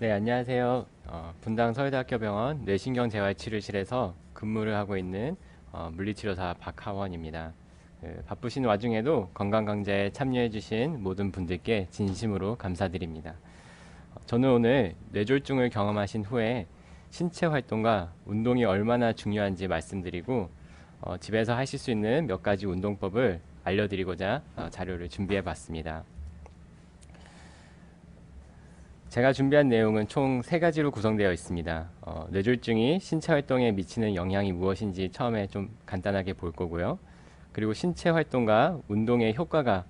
네, 안녕하세요. 분당 서울대학교 병원 뇌신경재활치료실에서 근무를 하고 있는 물리치료사 박하원입니다. 바쁘신 와중에도 건강강좌에 참여해주신 모든 분들께 진심으로 감사드립니다. 저는 오늘 뇌졸중을 경험하신 후에 신체 활동과 운동이 얼마나 중요한지 말씀드리고 집에서 하실 수 있는 몇 가지 운동법을 알려드리고자 자료를 준비해 봤습니다. 제가 준비한 내용은 총 3가지로 구성되어 있습니다. 뇌졸중이 신체 활동에 미치는 영향이 무엇인지 처음에 좀 간단하게 볼 거고요. 그리고 신체 활동과 운동의 효과가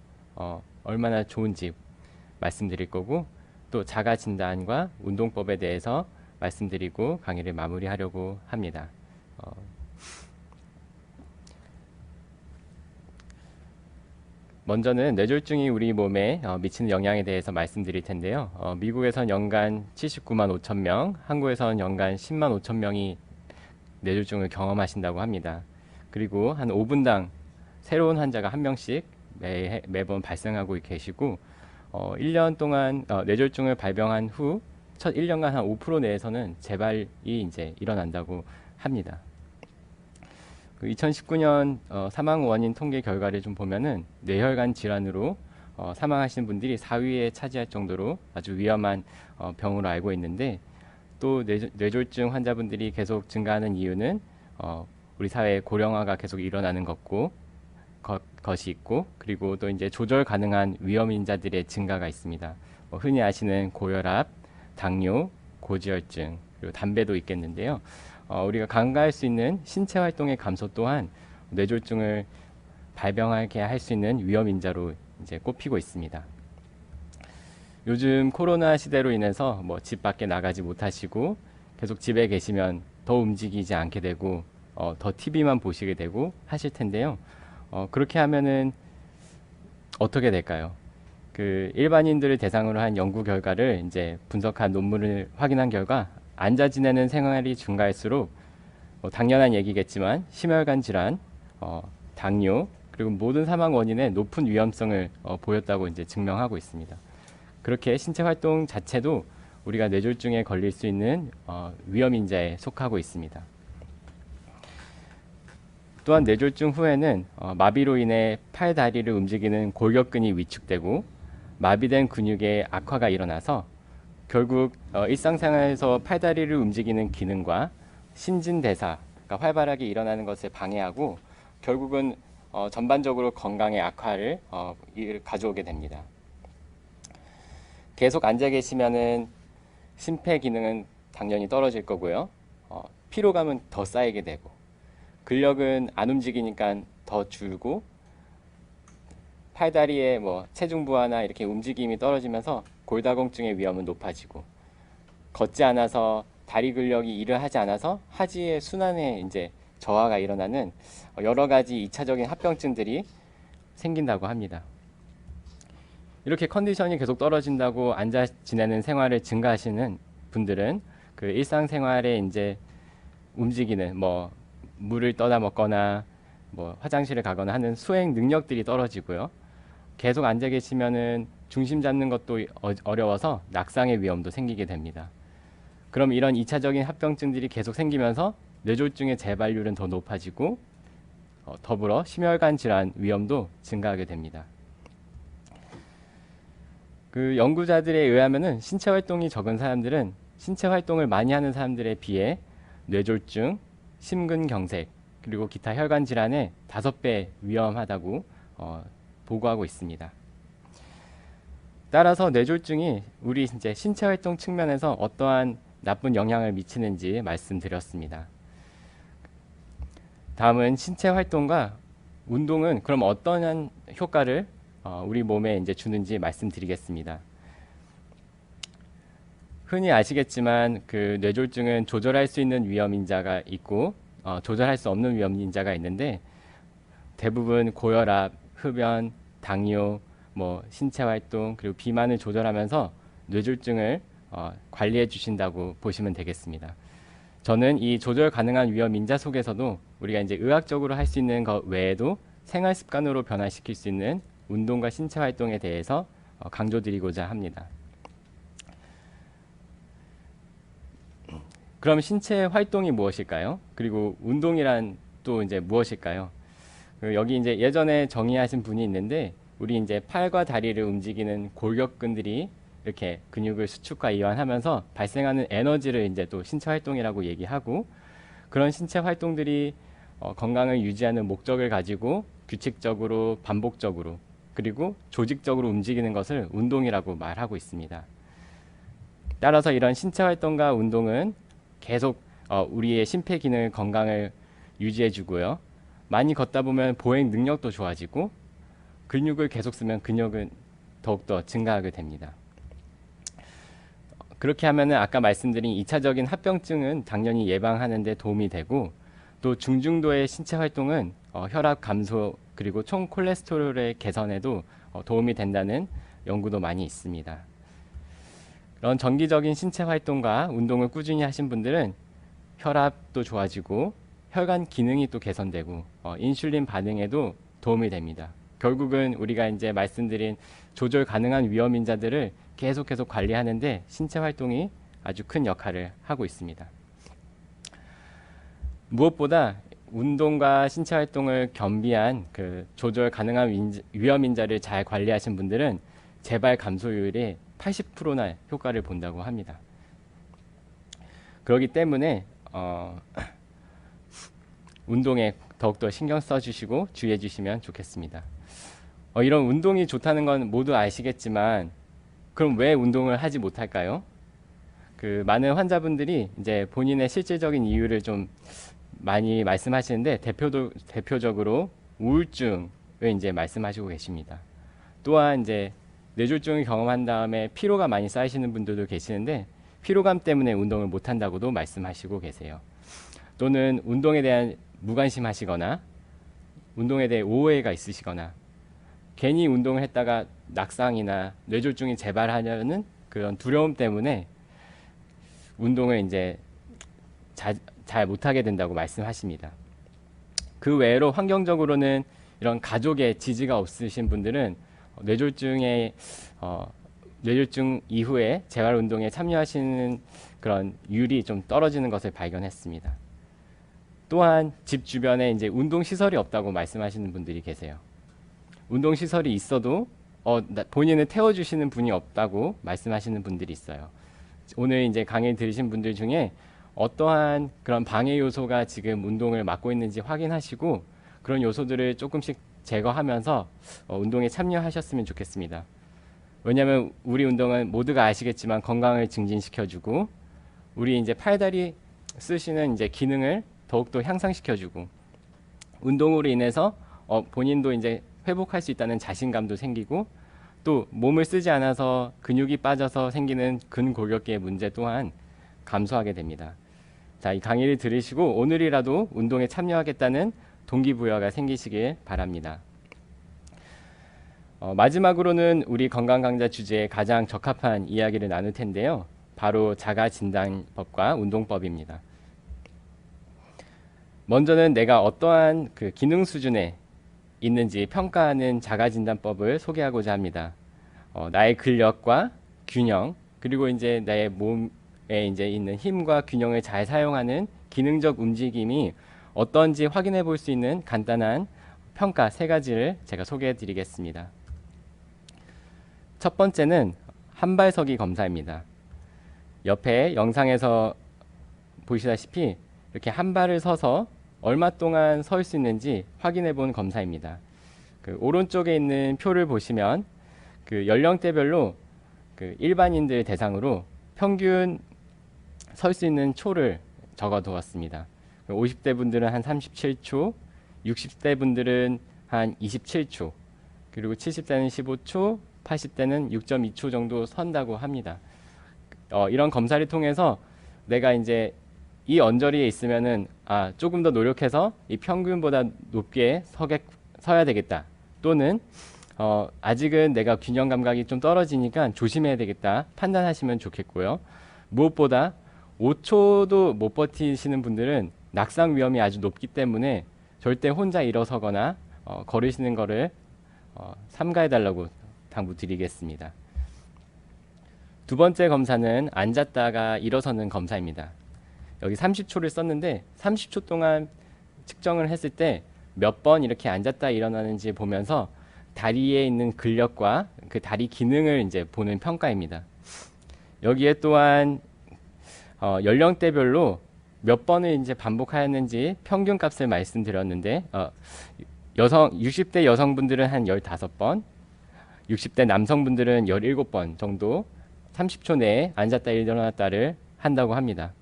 얼마나 좋은지 말씀드릴 거고, 또 자가 진단과 운동법에 대해서 말씀드리고 강의를 마무리하려고 합니다. 먼저는 뇌졸중이 우리 몸에 미치는 영향에 대해서 말씀드릴 텐데요. 미국에선 연간 79만 5천 명, 한국에선 연간 10만 5천 명이 뇌졸중을 경험하신다고 합니다. 그리고 한 5분당 새로운 환자가 한 명씩 매번 발생하고 계시고, 1년 동안 뇌졸중을 발병한 후 첫 1년간 한 5% 내에서는 재발이 이제 일어난다고 합니다. 2019년 사망 원인 통계 결과를 좀 보면은 뇌혈관 질환으로 사망하시는 분들이 4위에 차지할 정도로 아주 위험한 병으로 알고 있는데, 또 뇌졸중 환자분들이 계속 증가하는 이유는 우리 사회 고령화가 계속 일어나는 것이 있고, 그리고 또 이제 조절 가능한 위험 인자들의 증가가 있습니다. 흔히 아시는 고혈압, 당뇨, 고지혈증, 그리고 담배도 있겠는데요. 우리가 간과할 수 있는 신체 활동의 감소 또한 뇌졸중을 발병하게 할 수 있는 위험 인자로 이제 꼽히고 있습니다. 요즘 코로나 시대로 인해서 집 밖에 나가지 못하시고 계속 집에 계시면 더 움직이지 않게 되고 더 TV만 보시게 되고 하실 텐데요. 그렇게 하면은 어떻게 될까요? 그 일반인들을 대상으로 한 연구 결과를 이제 분석한 논문을 확인한 결과, 앉아 지내는 생활이 증가할수록 당연한 얘기겠지만 심혈관 질환, 당뇨, 그리고 모든 사망 원인의 높은 위험성을 보였다고 이제 증명하고 있습니다. 그렇게 신체 활동 자체도 우리가 뇌졸중에 걸릴 수 있는 위험 인자에 속하고 있습니다. 또한 뇌졸중 후에는 마비로 인해 팔, 다리를 움직이는 골격근이 위축되고 마비된 근육의 악화가 일어나서 결국 일상생활에서 팔다리를 움직이는 기능과 신진대사가 활발하게 일어나는 것을 방해하고 결국은 전반적으로 건강의 악화를 가져오게 됩니다. 계속 앉아 계시면은 심폐 기능은 당연히 떨어질 거고요. 피로감은 더 쌓이게 되고, 근력은 안 움직이니까 더 줄고, 팔다리의 체중 부하나 이렇게 움직임이 떨어지면서 골다공증의 위험은 높아지고, 걷지 않아서 다리 근력이 일을 하지 않아서 하지의 순환에 이제 저하가 일어나는 여러 가지 2차적인 합병증들이 생긴다고 합니다. 이렇게 컨디션이 계속 떨어진다고 앉아 지내는 생활을 증가하시는 분들은 그 일상생활에 이제 움직이는 물을 떠다 먹거나 화장실을 가거나 하는 수행 능력들이 떨어지고요. 계속 앉아 계시면은 중심 잡는 것도 어려워서 낙상의 위험도 생기게 됩니다. 그럼 이런 2차적인 합병증들이 계속 생기면서 뇌졸중의 재발률은 더 높아지고 더불어 심혈관 질환 위험도 증가하게 됩니다. 그 연구자들에 의하면은 신체 활동이 적은 사람들은 신체 활동을 많이 하는 사람들에 비해 뇌졸중, 심근경색, 그리고 기타 혈관 질환의 5배 위험하다고 보고하고 있습니다. 따라서 뇌졸중이 우리 이제 신체 활동 측면에서 어떠한 나쁜 영향을 미치는지 말씀드렸습니다. 다음은 신체 활동과 운동은 그럼 어떠한 효과를 우리 몸에 이제 주는지 말씀드리겠습니다. 흔히 아시겠지만 그 뇌졸중은 조절할 수 있는 위험 인자가 있고 조절할 수 없는 위험 인자가 있는데, 대부분 고혈압, 흡연, 당뇨, 신체 활동, 그리고 비만을 조절하면서 뇌졸중을 관리해 주신다고 보시면 되겠습니다. 저는 이 조절 가능한 위험 인자 속에서도 우리가 이제 의학적으로 할 수 있는 것 외에도 생활 습관으로 변화시킬 수 있는 운동과 신체 활동에 대해서 강조드리고자 합니다. 그럼 신체 활동이 무엇일까요? 그리고 운동이란 또 이제 무엇일까요? 여기 이제 예전에 정의하신 분이 있는데, 우리 이제 팔과 다리를 움직이는 골격근들이 이렇게 근육을 수축과 이완하면서 발생하는 에너지를 이제 또 신체 활동이라고 얘기하고, 그런 신체 활동들이 건강을 유지하는 목적을 가지고 규칙적으로 반복적으로 그리고 조직적으로 움직이는 것을 운동이라고 말하고 있습니다. 따라서 이런 신체 활동과 운동은 계속 우리의 심폐기능 건강을 유지해 주고요. 많이 걷다 보면 보행 능력도 좋아지고, 근육을 계속 쓰면 근육은 더욱더 증가하게 됩니다. 그렇게 하면은 아까 말씀드린 2차적인 합병증은 당연히 예방하는 데 도움이 되고, 또 중증도의 신체 활동은 혈압 감소 그리고 총 콜레스테롤의 개선에도 도움이 된다는 연구도 많이 있습니다. 그런 정기적인 신체 활동과 운동을 꾸준히 하신 분들은 혈압도 좋아지고 혈관 기능이 또 개선되고 인슐린 반응에도 도움이 됩니다. 결국은 우리가 이제 말씀드린 조절 가능한 위험인자들을 계속 관리하는데 신체 활동이 아주 큰 역할을 하고 있습니다. 무엇보다 운동과 신체 활동을 겸비한 그 조절 가능한 위험인자를 잘 관리하신 분들은 재발 감소율이 80%나 효과를 본다고 합니다. 그렇기 때문에 운동에 더욱더 신경 써주시고 주의해 주시면 좋겠습니다. 이런 운동이 좋다는 건 모두 아시겠지만, 그럼 왜 운동을 하지 못할까요? 그 많은 환자분들이 이제 본인의 실질적인 이유를 좀 많이 말씀하시는데, 대표적으로 우울증을 이제 말씀하시고 계십니다. 또한 이제 뇌졸중을 경험한 다음에 피로가 많이 쌓이시는 분들도 계시는데, 피로감 때문에 운동을 못 한다고도 말씀하시고 계세요. 또는 운동에 대한 무관심하시거나 운동에 대해 오해가 있으시거나 괜히 운동을 했다가 낙상이나 뇌졸중이 재발하려는 그런 두려움 때문에 운동을 이제 잘 못하게 된다고 말씀하십니다. 그 외로 환경적으로는 이런 가족의 지지가 없으신 분들은 뇌졸중 이후에 재활 운동에 참여하시는 그런 율이 좀 떨어지는 것을 발견했습니다. 또한 집 주변에 이제 운동 시설이 없다고 말씀하시는 분들이 계세요. 운동 시설이 있어도 본인을 태워주시는 분이 없다고 말씀하시는 분들이 있어요. 오늘 이제 강의 들으신 분들 중에 어떠한 그런 방해 요소가 지금 운동을 막고 있는지 확인하시고, 그런 요소들을 조금씩 제거하면서 운동에 참여하셨으면 좋겠습니다. 왜냐하면 우리 운동은 모두가 아시겠지만 건강을 증진시켜주고, 우리 이제 팔다리 쓰시는 이제 기능을 더욱더 향상시켜주고, 운동으로 인해서 본인도 이제 회복할 수 있다는 자신감도 생기고, 또 몸을 쓰지 않아서 근육이 빠져서 생기는 근골격계의 문제 또한 감소하게 됩니다. 자, 이 강의를 들으시고 오늘이라도 운동에 참여하겠다는 동기부여가 생기시길 바랍니다. 마지막으로는 우리 건강강좌 주제에 가장 적합한 이야기를 나눌 텐데요. 바로 자가진단법과 운동법입니다. 먼저는 내가 어떠한 그 기능 수준에 있는지 평가하는 자가진단법을 소개하고자 합니다. 나의 근력과 균형, 그리고 이제 나의 몸에 이제 있는 힘과 균형을 잘 사용하는 기능적 움직임이 어떤지 확인해 볼 수 있는 간단한 평가 3가지를 제가 소개해 드리겠습니다. 첫 번째는 한발서기 검사입니다. 옆에 영상에서 보시다시피 이렇게 한 발을 서서 얼마 동안 설 수 있는지 확인해 본 검사입니다. 그 오른쪽에 있는 표를 보시면 그 연령대별로 그 일반인들 대상으로 평균 설 수 있는 초를 적어 두었습니다. 50대 분들은 한 37초, 60대 분들은 한 27초, 그리고 70대는 15초, 80대는 6.2초 정도 선다고 합니다. 이런 검사를 통해서 내가 이제 이 언저리에 있으면은 조금 더 노력해서 이 평균보다 높게 서야 되겠다, 또는 아직은 내가 균형 감각이 좀 떨어지니까 조심해야 되겠다 판단하시면 좋겠고요. 무엇보다 5초도 못 버티시는 분들은 낙상 위험이 아주 높기 때문에 절대 혼자 일어서거나 걸으시는 거를 삼가해 달라고 당부드리겠습니다. 두 번째 검사는 앉았다가 일어서는 검사입니다. 여기 30초를 썼는데 30초 동안 측정을 했을 때 몇 번 이렇게 앉았다 일어나는지 보면서 다리에 있는 근력과 그 다리 기능을 이제 보는 평가입니다. 여기에 또한 연령대별로 몇 번을 이제 반복하였는지 평균 값을 말씀드렸는데 60대 여성분들은 한 15번, 60대 남성분들은 17번 정도 30초 내에 앉았다 일어났다를 한다고 합니다.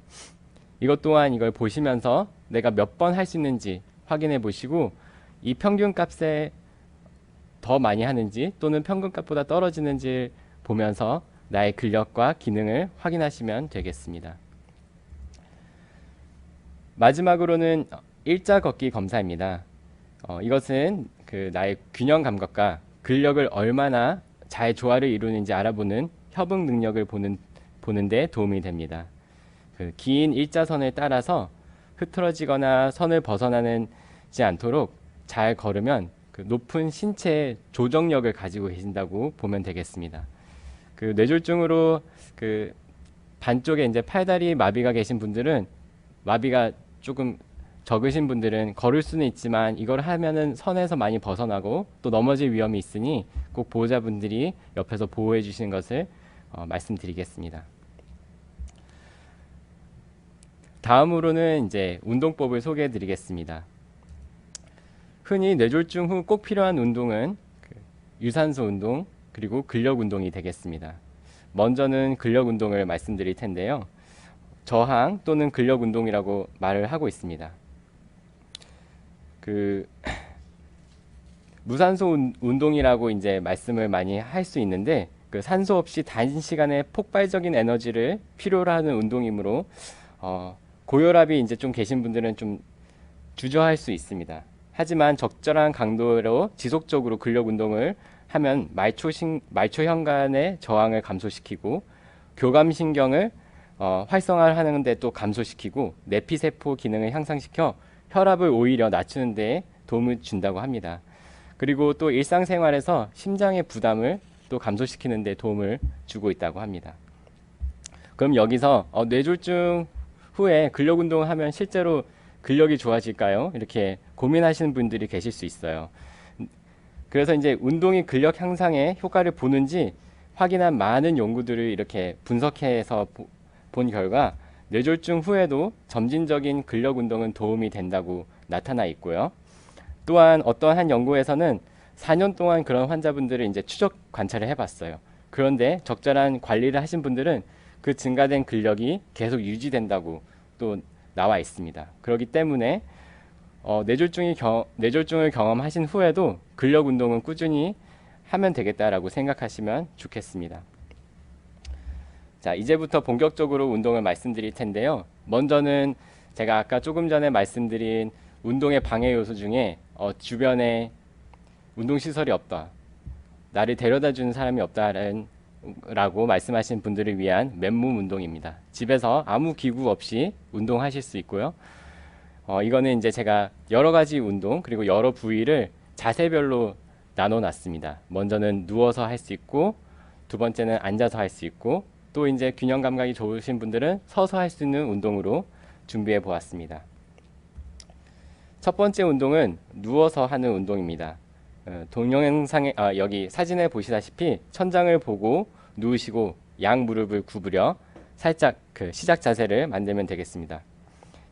이것 또한 이걸 보시면서 내가 몇 번 할 수 있는지 확인해 보시고 이 평균 값에 더 많이 하는지 또는 평균 값보다 떨어지는지 보면서 나의 근력과 기능을 확인하시면 되겠습니다. 마지막으로는 일자 걷기 검사입니다. 이것은 나의 균형 감각과 근력을 얼마나 잘 조화를 이루는지 알아보는 협응 능력을 보는 데 도움이 됩니다. 긴 일자선을 따라서 흐트러지거나 선을 벗어나지 않도록 잘 걸으면 높은 신체 조정력을 가지고 계신다고 보면 되겠습니다. 뇌졸중으로 반쪽에 이제 팔다리 마비가 계신 분들은 마비가 조금 적으신 분들은 걸을 수는 있지만 이걸 하면은 선에서 많이 벗어나고 또 넘어질 위험이 있으니 꼭 보호자분들이 옆에서 보호해 주시는 것을 말씀드리겠습니다. 다음으로는 이제 운동법을 소개해 드리겠습니다. 흔히 뇌졸중 후 꼭 필요한 운동은 유산소 운동 그리고 근력 운동이 되겠습니다. 먼저는 근력 운동을 말씀드릴 텐데요. 저항 또는 근력 운동이라고 말을 하고 있습니다. 무산소 운동이라고 이제 말씀을 많이 할 수 있는데 산소 없이 단시간에 폭발적인 에너지를 필요로 하는 운동이므로 고혈압이 이제 좀 계신 분들은 좀 주저할 수 있습니다. 하지만 적절한 강도로 지속적으로 근력 운동을 하면 말초 현관의 저항을 감소시키고 교감신경을 활성화하는 데 또 감소시키고 내피세포 기능을 향상시켜 혈압을 오히려 낮추는 데 도움을 준다고 합니다. 그리고 또 일상생활에서 심장의 부담을 또 감소시키는 데 도움을 주고 있다고 합니다. 그럼 여기서 뇌졸중 후에 근력 운동을 하면 실제로 근력이 좋아질까요? 이렇게 고민하시는 분들이 계실 수 있어요. 그래서 이제 운동이 근력 향상에 효과를 보는지 확인한 많은 연구들을 이렇게 분석해서 본 결과 뇌졸중 후에도 점진적인 근력 운동은 도움이 된다고 나타나 있고요. 또한 어떠한 연구에서는 4년 동안 그런 환자분들을 이제 추적 관찰을 해봤어요. 그런데 적절한 관리를 하신 분들은 그 증가된 근력이 계속 유지된다고 또 나와 있습니다. 그렇기 때문에 뇌졸중을 경험하신 후에도 근력 운동은 꾸준히 하면 되겠다라고 생각하시면 좋겠습니다. 자, 이제부터 본격적으로 운동을 말씀드릴 텐데요. 먼저는 제가 아까 조금 전에 말씀드린 운동의 방해 요소 중에 주변에 운동시설이 없다, 나를 데려다 주는 사람이 없다라고 말씀하신 분들을 위한 맨몸 운동입니다. 집에서 아무 기구 없이 운동하실 수 있고요. 이거는 이제 제가 여러 가지 운동 그리고 여러 부위를 자세별로 나눠 놨습니다. 먼저는 누워서 할 수 있고, 두 번째는 앉아서 할 수 있고, 또 이제 균형 감각이 좋으신 분들은 서서 할 수 있는 운동으로 준비해 보았습니다. 첫 번째 운동은 누워서 하는 운동입니다. 동영상에 여기 사진에 보시다시피 천장을 보고 누우시고 양 무릎을 구부려 살짝 시작 자세를 만들면 되겠습니다.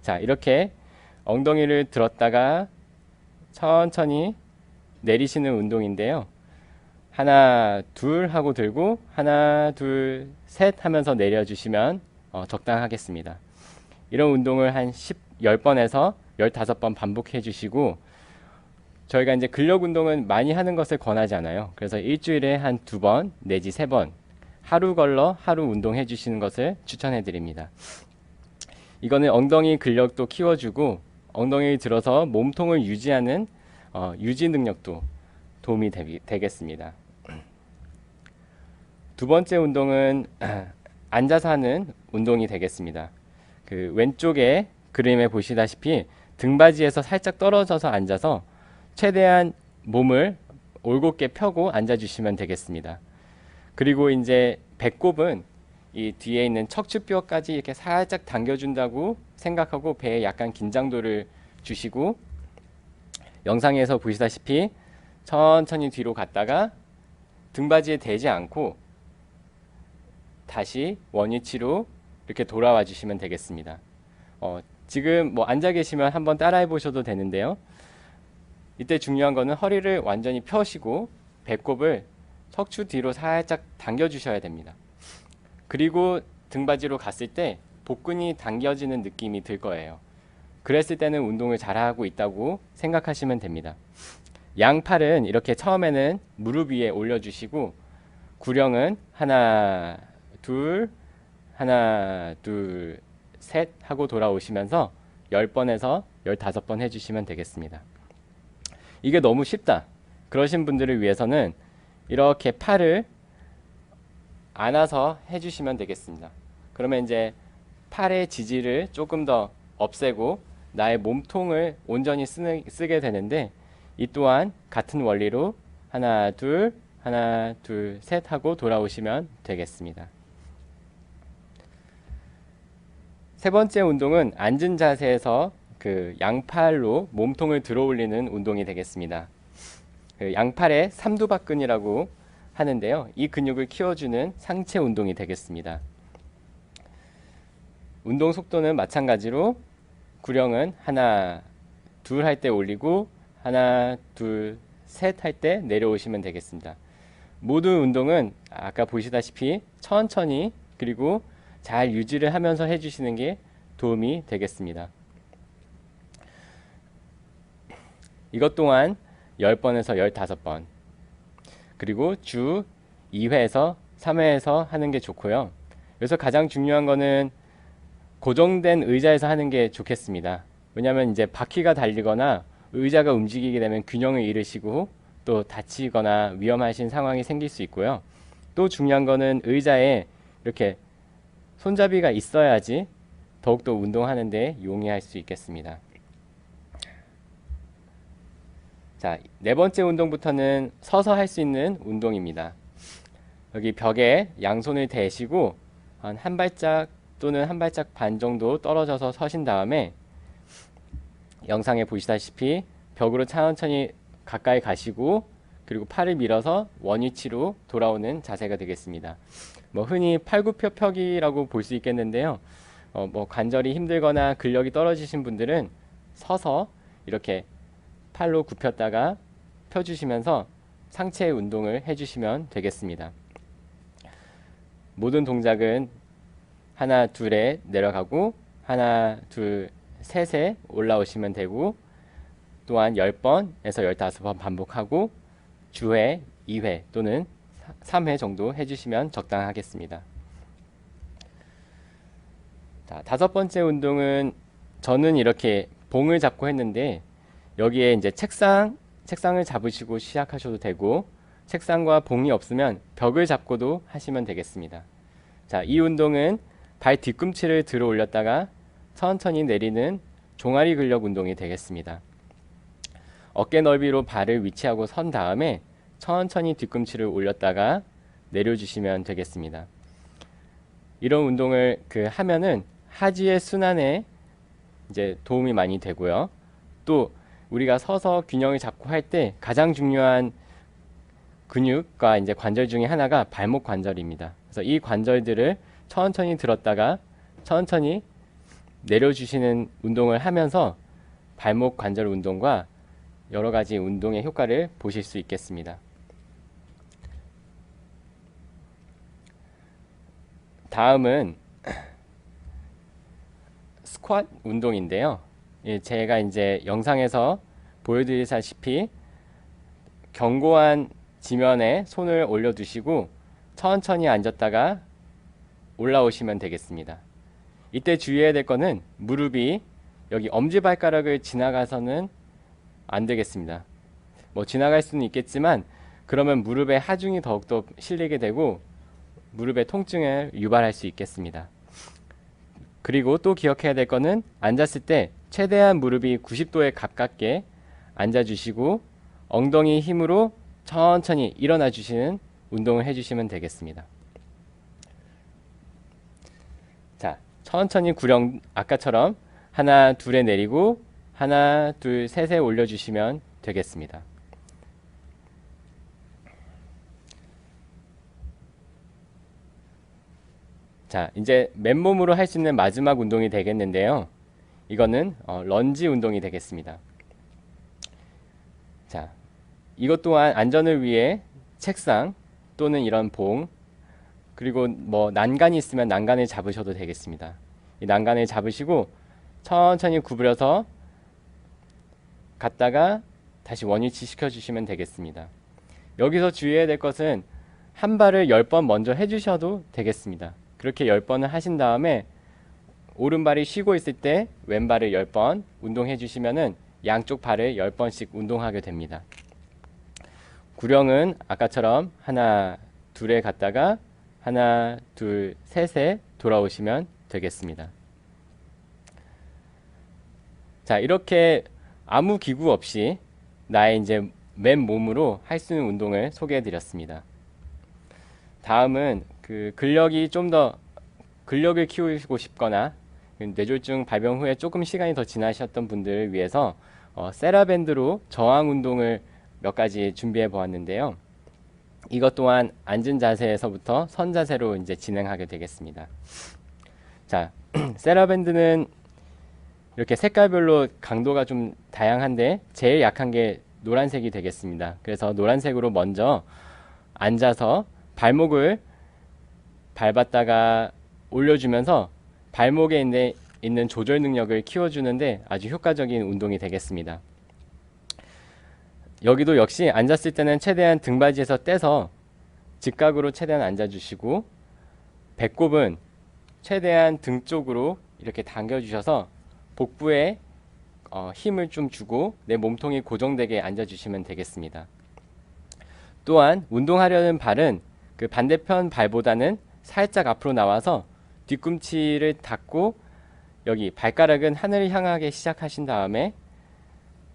자, 이렇게 엉덩이를 들었다가 천천히 내리시는 운동인데요. 하나 둘 하고 들고 하나 둘 셋 하면서 내려주시면 적당하겠습니다. 이런 운동을 한 10번에서 15번 반복해 주시고, 저희가 이제 근력 운동은 많이 하는 것을 권하지 않아요. 그래서 일주일에 한 2번 내지 3번 하루 걸러 하루 운동해 주시는 것을 추천해 드립니다. 이거는 엉덩이 근력도 키워주고 엉덩이 들어서 몸통을 유지하는 유지 능력도 도움이 되겠습니다. 두 번째 운동은 앉아서 하는 운동이 되겠습니다. 왼쪽에 그림에 보시다시피 등받이에서 살짝 떨어져서 앉아서 최대한 몸을 올곧게 펴고 앉아주시면 되겠습니다. 그리고 이제 배꼽은 이 뒤에 있는 척추뼈까지 이렇게 살짝 당겨준다고 생각하고 배에 약간 긴장도를 주시고 영상에서 보시다시피 천천히 뒤로 갔다가 등받이에 대지 않고 다시 원위치로 이렇게 돌아와 주시면 되겠습니다. 지금 뭐 앉아 계시면 한번 따라해 보셔도 되는데요. 이때 중요한 거는 허리를 완전히 펴시고 배꼽을 척추 뒤로 살짝 당겨 주셔야 됩니다. 그리고 등받이로 갔을 때 복근이 당겨지는 느낌이 들 거예요. 그랬을 때는 운동을 잘하고 있다고 생각하시면 됩니다. 양팔은 이렇게 처음에는 무릎 위에 올려주시고 구령은 하나 둘 하나 둘 셋 하고 돌아오시면서 10번에서 15번 해주시면 되겠습니다. 이게 너무 쉽다 그러신 분들을 위해서는 이렇게 팔을 안아서 해주시면 되겠습니다. 그러면 이제 팔의 지지를 조금 더 없애고 나의 몸통을 온전히 쓰게 되는데 이 또한 같은 원리로 하나 둘 셋 하고 돌아오시면 되겠습니다. 세 번째 운동은 앉은 자세에서 그 양팔로 몸통을 들어 올리는 운동이 되겠습니다. 그 양팔의 삼두박근이라고 하는데요. 이 근육을 키워주는 상체 운동이 되겠습니다. 운동 속도는 마찬가지로 구령은 하나 둘 할 때 올리고 하나 둘 셋 할 때 내려오시면 되겠습니다. 모든 운동은 아까 보시다시피 천천히 그리고 잘 유지를 하면서 해주시는 게 도움이 되겠습니다. 이것 또한 10번에서 15번 그리고 주 2회에서 3회에서 하는 게 좋고요. 여기서 가장 중요한 거는 고정된 의자에서 하는 게 좋겠습니다. 왜냐하면 이제 바퀴가 달리거나 의자가 움직이게 되면 균형을 잃으시고 또 다치거나 위험하신 상황이 생길 수 있고요. 또 중요한 거는 의자에 이렇게 손잡이가 있어야지 더욱더 운동하는 데 용이할 수 있겠습니다. 자, 네 번째 운동부터는 서서 할 수 있는 운동입니다. 여기 벽에 양손을 대시고 한 발짝 또는 한 발짝 반 정도 떨어져서 서신 다음에 영상에 보시다시피 벽으로 천천히 가까이 가시고 그리고 팔을 밀어서 원위치로 돌아오는 자세가 되겠습니다. 뭐 흔히 팔굽혀펴기라고 볼 수 있겠는데요. 뭐 관절이 힘들거나 근력이 떨어지신 분들은 서서 이렇게 팔로 굽혔다가 펴주시면서 상체 운동을 해주시면 되겠습니다. 모든 동작은 하나 둘에 내려가고 하나 둘 셋에 올라오시면 되고 또한 10번에서 15번 반복하고 주에 2회 또는 3회 정도 해주시면 적당하겠습니다. 자, 다섯 번째 운동은 저는 이렇게 봉을 잡고 했는데 여기에 이제 책상을 잡으시고 시작하셔도 되고 책상과 봉이 없으면 벽을 잡고도 하시면 되겠습니다. 자, 이 운동은 발 뒤꿈치를 들어 올렸다가 천천히 내리는 종아리 근력 운동이 되겠습니다. 어깨 넓이로 발을 위치하고 선 다음에 천천히 뒤꿈치를 올렸다가 내려주시면 되겠습니다. 이런 운동을 하면은 하지의 순환에 이제 도움이 많이 되고요. 또 우리가 서서 균형을 잡고 할 때 가장 중요한 근육과 이제 관절 중에 하나가 발목 관절입니다. 그래서 이 관절들을 천천히 들었다가 천천히 내려주시는 운동을 하면서 발목 관절 운동과 여러 가지 운동의 효과를 보실 수 있겠습니다. 다음은 스쿼트 운동인데요. 제가 이제 영상에서 보여드리다시피 견고한 지면에 손을 올려두시고 천천히 앉았다가 올라오시면 되겠습니다. 이때 주의해야 될 거는 무릎이 여기 엄지발가락을 지나가서는 안 되겠습니다. 뭐 지나갈 수는 있겠지만 그러면 무릎에 하중이 더욱더 실리게 되고 무릎의 통증을 유발할 수 있겠습니다. 그리고 또 기억해야 될 거는 앉았을 때 최대한 무릎이 90도에 가깝게 앉아주시고 엉덩이 힘으로 천천히 일어나 주시는 운동을 해주시면 되겠습니다. 천천히 구령 아까처럼 하나 둘에 내리고 하나 둘 셋에 올려주시면 되겠습니다. 자, 이제 맨몸으로 할 수 있는 마지막 운동이 되겠는데요. 이거는 런지 운동이 되겠습니다. 자, 이것 또한 안전을 위해 책상 또는 이런 봉, 그리고 뭐 난간이 있으면 난간을 잡으셔도 되겠습니다. 이 난간을 잡으시고 천천히 구부려서 갔다가 다시 원위치 시켜주시면 되겠습니다. 여기서 주의해야 될 것은 한 발을 10번 먼저 해주셔도 되겠습니다. 그렇게 10번을 하신 다음에 오른발이 쉬고 있을 때 왼발을 10번 운동해 주시면은 양쪽 발을 10번씩 운동하게 됩니다. 구령은 아까처럼 하나 둘에 갔다가 하나 둘 셋에 돌아오시면 되겠습니다. 자, 이렇게 아무 기구 없이 나의 이제 맨몸으로 할 수 있는 운동을 소개해 드렸습니다. 다음은 그 근력이 좀 더 근력을 키우고 싶거나 뇌졸중 발병 후에 조금 시간이 더 지나셨던 분들을 위해서 세라밴드로 저항 운동을 몇 가지 준비해 보았는데요. 이것 또한 앉은 자세에서부터 선 자세로 이제 진행하게 되겠습니다. 자, 세라밴드는 이렇게 색깔별로 강도가 좀 다양한데 제일 약한 게 노란색이 되겠습니다. 그래서 노란색으로 먼저 앉아서 발목을 밟았다가 올려주면서 발목에 있는 조절 능력을 키워주는데 아주 효과적인 운동이 되겠습니다. 여기도 역시 앉았을 때는 최대한 등받이에서 떼서 직각으로 최대한 앉아주시고, 배꼽은 최대한 등 쪽으로 이렇게 당겨주셔서 복부에 힘을 좀 주고 내 몸통이 고정되게 앉아주시면 되겠습니다. 또한 운동하려는 발은 그 반대편 발보다는 살짝 앞으로 나와서 뒤꿈치를 닫고 여기 발가락은 하늘을 향하게 시작하신 다음에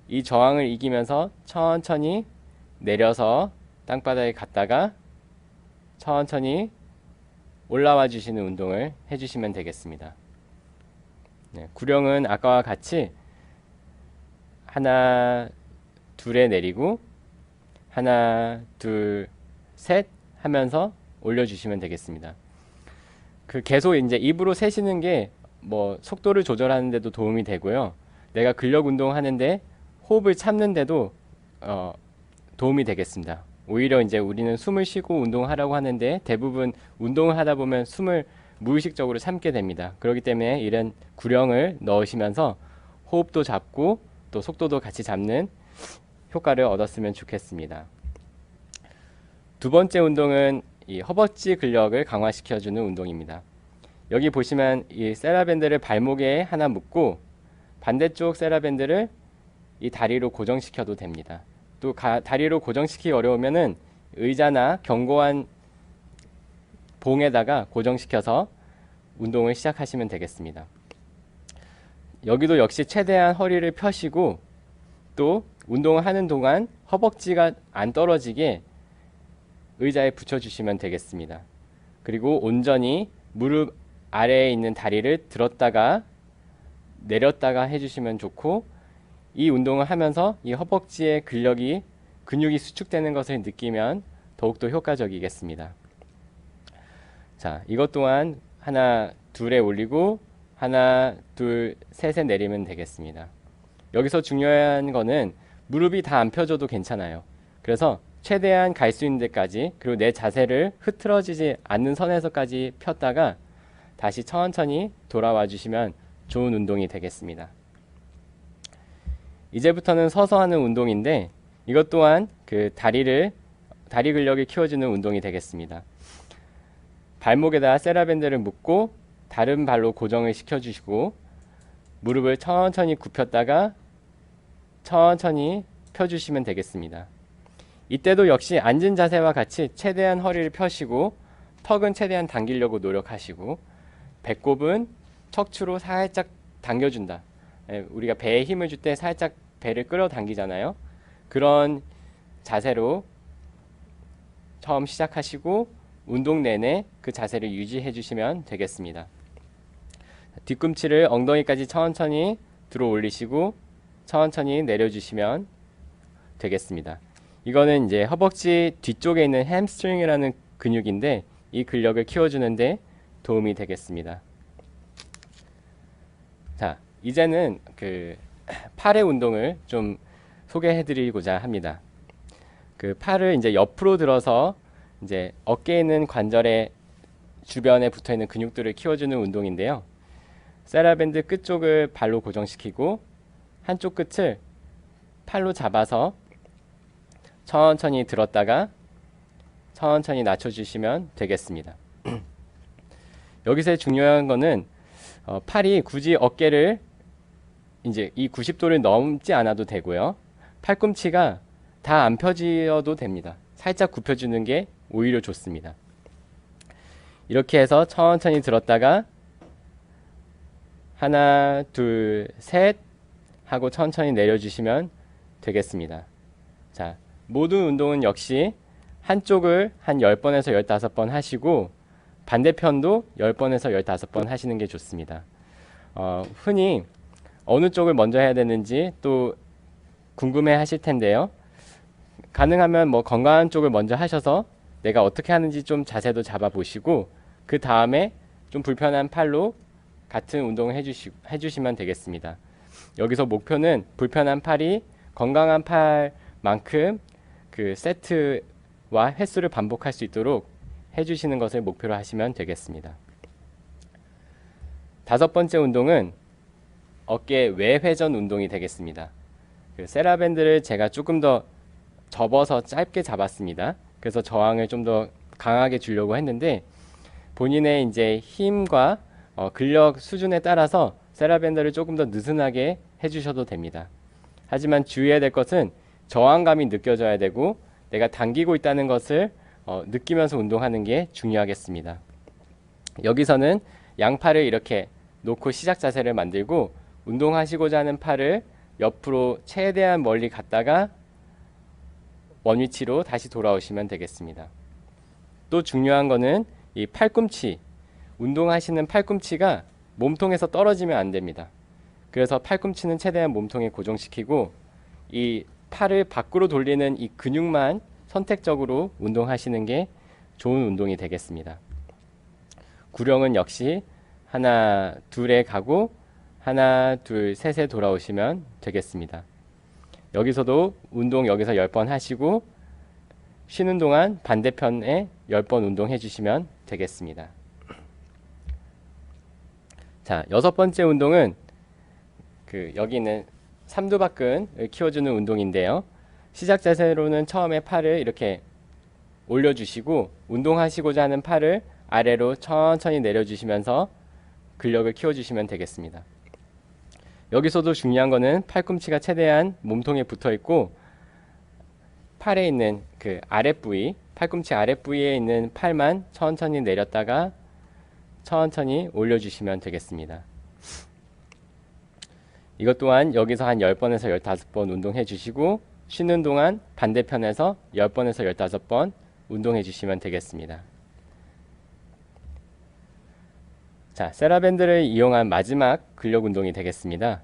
이 저항을 이기면서 천천히 내려서 땅바닥에 갔다가 천천히 올라와 주시는 운동을 해주시면 되겠습니다. 네, 구령은 아까와 같이 하나 둘에 내리고 하나 둘 셋 하면서 올려주시면 되겠습니다. 그 계속 이제 입으로 세시는 게 뭐 속도를 조절하는 데도 도움이 되고요. 내가 근력 운동하는데 호흡을 참는데도 도움이 되겠습니다. 오히려 이제 우리는 숨을 쉬고 운동하라고 하는데 대부분 운동을 하다 보면 숨을 무의식적으로 참게 됩니다. 그렇기 때문에 이런 구령을 넣으시면서 호흡도 잡고 또 속도도 같이 잡는 효과를 얻었으면 좋겠습니다. 두 번째 운동은 이 허벅지 근력을 강화시켜주는 운동입니다. 여기 보시면 이 세라밴드를 발목에 하나 묶고 반대쪽 세라밴드를 이 다리로 고정시켜도 됩니다. 또 다리로 고정시키기 어려우면은 의자나 견고한 봉에다가 고정시켜서 운동을 시작하시면 되겠습니다. 여기도 역시 최대한 허리를 펴시고 또 운동을 하는 동안 허벅지가 안 떨어지게 의자에 붙여주시면 되겠습니다. 그리고 온전히 무릎 아래에 있는 다리를 들었다가 내렸다가 해주시면 좋고, 이 운동을 하면서 이 허벅지의 근육이 수축되는 것을 느끼면 더욱더 효과적이겠습니다. 자, 이것 또한 하나 둘에 올리고 하나 둘 셋에 내리면 되겠습니다. 여기서 중요한 거는 무릎이 다 안 펴져도 괜찮아요. 그래서 최대한 갈 수 있는 데까지, 그리고 내 자세를 흐트러지지 않는 선에서까지 폈다가 다시 천천히 돌아와 주시면 좋은 운동이 되겠습니다. 이제부터는 서서 하는 운동인데 이것 또한 그 다리 근력을 키워주는 운동이 되겠습니다. 발목에다 세라밴드를 묶고 다른 발로 고정을 시켜주시고 무릎을 천천히 굽혔다가 천천히 펴주시면 되겠습니다. 이때도 역시 앉은 자세와 같이 최대한 허리를 펴시고 턱은 최대한 당기려고 노력하시고, 배꼽은 척추로 살짝 당겨준다. 우리가 배에 힘을 줄 때 살짝 배를 끌어당기잖아요. 그런 자세로 처음 시작하시고 운동 내내 그 자세를 유지해 주시면 되겠습니다. 뒤꿈치를 엉덩이까지 천천히 들어 올리시고 천천히 내려주시면 되겠습니다. 이거는 이제 허벅지 뒤쪽에 있는 햄스트링이라는 근육인데 이 근력을 키워주는데 도움이 되겠습니다. 자, 이제는 그 팔의 운동을 좀 소개해드리고자 합니다. 그 팔을 이제 옆으로 들어서 이제 어깨에 있는 관절의 주변에 붙어 있는 근육들을 키워주는 운동인데요. 세라밴드 끝쪽을 발로 고정시키고 한쪽 끝을 팔로 잡아서 천천히 들었다가 천천히 낮춰주시면 되겠습니다. 여기서 중요한 거는 팔이 굳이 어깨를 이제 이 90도를 넘지 않아도 되고요. 팔꿈치가 다 안 펴지어도 됩니다. 살짝 굽혀주는 게 오히려 좋습니다. 이렇게 해서 천천히 들었다가 하나, 둘, 셋 하고 천천히 내려주시면 되겠습니다. 자, 모든 운동은 역시 한쪽을 한 10번에서 15번 하시고 반대편도 10번에서 15번 하시는 게 좋습니다. 흔히 어느 쪽을 먼저 해야 되는지 또 궁금해 하실 텐데요. 가능하면 뭐 건강한 쪽을 먼저 하셔서 내가 어떻게 하는지 좀 자세도 잡아 보시고 그 다음에 좀 불편한 팔로 같은 운동을 해주시면 되겠습니다. 여기서 목표는 불편한 팔이 건강한 팔만큼 그 세트와 횟수를 반복할 수 있도록 해주시는 것을 목표로 하시면 되겠습니다. 다섯 번째 운동은 어깨 외회전 운동이 되겠습니다. 그 세라밴드를 제가 조금 더 접어서 짧게 잡았습니다. 그래서 저항을 좀 더 강하게 주려고 했는데 본인의 이제 힘과 근력 수준에 따라서 세라밴드를 조금 더 느슨하게 해주셔도 됩니다. 하지만 주의해야 될 것은 저항감이 느껴져야 되고 내가 당기고 있다는 것을 느끼면서 운동하는 게 중요하겠습니다. 여기서는 양팔을 이렇게 놓고 시작 자세를 만들고 운동하시고자 하는 팔을 옆으로 최대한 멀리 갔다가 원위치로 다시 돌아오시면 되겠습니다. 또 중요한 거는 이 팔꿈치, 운동하시는 팔꿈치가 몸통에서 떨어지면 안 됩니다. 그래서 팔꿈치는 최대한 몸통에 고정시키고 이 팔을 밖으로 돌리는 이 근육만 선택적으로 운동하시는 게 좋은 운동이 되겠습니다. 구령은 역시 하나, 둘에 가고 하나, 둘, 셋에 돌아오시면 되겠습니다. 여기서도 운동 여기서 10번 하시고 쉬는 동안 반대편에 10번 운동해 주시면 되겠습니다. 자, 여섯 번째 운동은 여기 있는 삼두박근을 키워주는 운동인데요. 시작 자세로는 처음에 팔을 이렇게 올려주시고 운동하시고자 하는 팔을 아래로 천천히 내려주시면서 근력을 키워주시면 되겠습니다. 여기서도 중요한 거는 팔꿈치가 최대한 몸통에 붙어 있고 팔에 있는 그 아랫부위, 팔꿈치 아랫부위에 있는 팔만 천천히 내렸다가 천천히 올려주시면 되겠습니다. 이것 또한 여기서 한 10번에서 15번 운동해 주시고 쉬는 동안 반대편에서 10번에서 15번 운동해 주시면 되겠습니다. 자, 세라밴드를 이용한 마지막 근력 운동이 되겠습니다.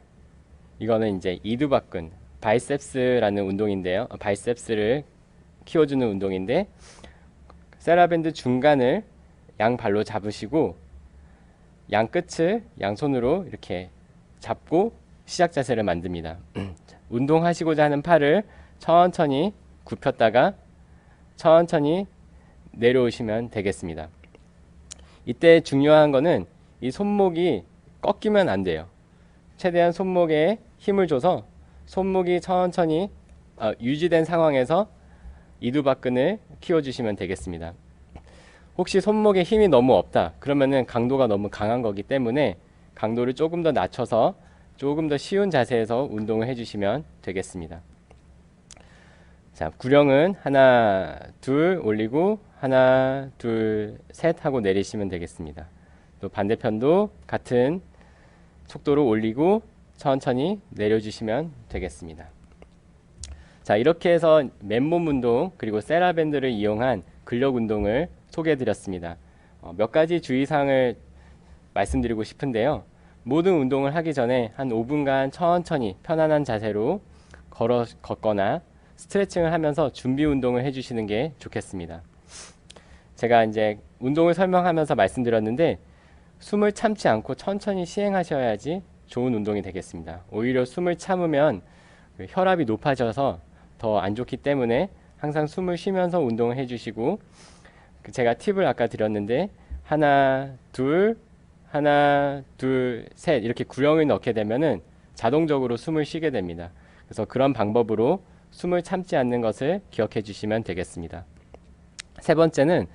이거는 이제 이두박근, 바이셉스라는 운동인데요. 바이셉스를 키워주는 운동인데 세라밴드 중간을 양발로 잡으시고 양 끝을 양손으로 이렇게 잡고 시작 자세를 만듭니다. 운동하시고자 하는 팔을 천천히 굽혔다가 천천히 내려오시면 되겠습니다. 이때 중요한 거는 이 손목이 꺾이면 안 돼요. 최대한 손목에 힘을 줘서 손목이 천천히 유지된 상황에서 이두박근을 키워주시면 되겠습니다. 혹시 손목에 힘이 너무 없다 그러면은 강도가 너무 강한 거기 때문에 강도를 조금 더 낮춰서 조금 더 쉬운 자세에서 운동을 해주시면 되겠습니다. 자, 구령은 하나, 둘 올리고 하나, 둘, 셋 하고 내리시면 되겠습니다. 또 반대편도 같은 속도로 올리고 천천히 내려주시면 되겠습니다. 자, 이렇게 해서 맨몸 운동 그리고 세라밴드를 이용한 근력 운동을 소개해 드렸습니다. 몇 가지 주의사항을 말씀드리고 싶은데요. 모든 운동을 하기 전에 한 5분간 천천히 편안한 자세로 걷거나 스트레칭을 하면서 준비 운동을 해주시는 게 좋겠습니다. 제가 이제 운동을 설명하면서 말씀드렸는데 숨을 참지 않고 천천히 시행하셔야지 좋은 운동이 되겠습니다. 오히려 숨을 참으면 혈압이 높아져서 더 안 좋기 때문에 항상 숨을 쉬면서 운동을 해주시고, 제가 팁을 아까 드렸는데 하나 둘 하나 둘 셋 이렇게 구령을 넣게 되면은 자동적으로 숨을 쉬게 됩니다. 그래서 그런 방법으로 숨을 참지 않는 것을 기억해 주시면 되겠습니다. 세 번째는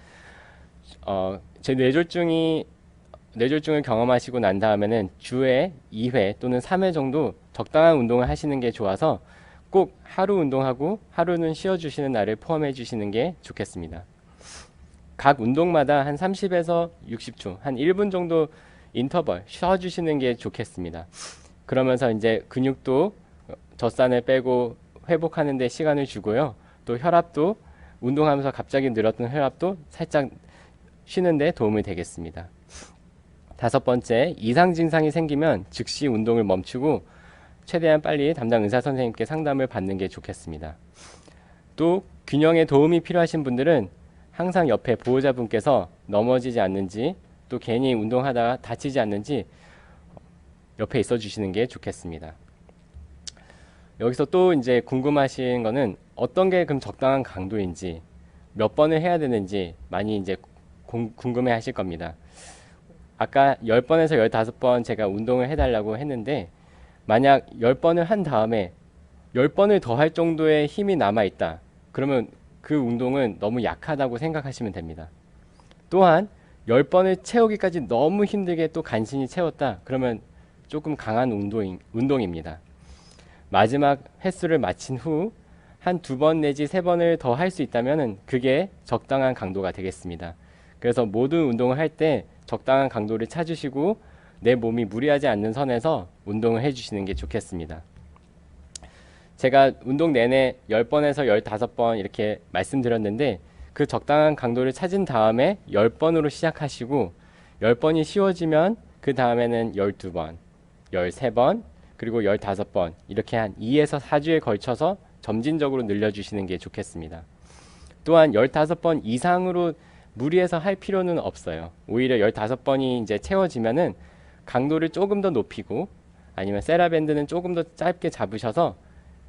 제 뇌졸중을 경험하시고 난 다음에는 주에 2회 또는 3회 정도 적당한 운동을 하시는 게 좋아서 꼭 하루 운동하고 하루는 쉬어주시는 날을 포함해 주시는 게 좋겠습니다. 각 운동마다 한 30에서 60초, 한 1분 정도 인터벌 쉬어주시는 게 좋겠습니다. 그러면서 이제 근육도 젖산을 빼고 회복하는 데 시간을 주고요. 또 혈압도 운동하면서 갑자기 늘었던 혈압도 살짝 쉬는데 도움이 되겠습니다. 다섯 번째, 이상 증상이 생기면 즉시 운동을 멈추고 최대한 빨리 담당 의사 선생님께 상담을 받는 게 좋겠습니다. 또 균형에 도움이 필요하신 분들은 항상 옆에 보호자분께서 넘어지지 않는지 또 괜히 운동하다가 다치지 않는지 옆에 있어 주시는 게 좋겠습니다. 여기서 또 이제 궁금하신 거는 어떤 게 그럼 적당한 강도인지 몇 번을 해야 되는지 많이 이제 궁금해 하실 겁니다. 아까 10번에서 15번 제가 운동을 해달라고 했는데 만약 10번을 한 다음에 10번을 더 할 정도의 힘이 남아있다. 그러면 그 운동은 너무 약하다고 생각하시면 됩니다. 또한 10번을 채우기까지 너무 힘들게 또 간신히 채웠다. 그러면 조금 강한 운동입니다. 마지막 횟수를 마친 후 한 2번 내지 3번을 더 할 수 있다면 그게 적당한 강도가 되겠습니다. 그래서 모든 운동을 할 때 적당한 강도를 찾으시고 내 몸이 무리하지 않는 선에서 운동을 해주시는 게 좋겠습니다. 제가 운동 내내 10번에서 15번 이렇게 말씀드렸는데 그 적당한 강도를 찾은 다음에 10번으로 시작하시고 10번이 쉬워지면 그 다음에는 12번, 13번, 그리고 15번 이렇게 한 2에서 4주에 걸쳐서 점진적으로 늘려주시는 게 좋겠습니다. 또한 15번 이상으로 무리해서 할 필요는 없어요. 오히려 15번이 이제 채워지면은 강도를 조금 더 높이고 아니면 세라밴드는 조금 더 짧게 잡으셔서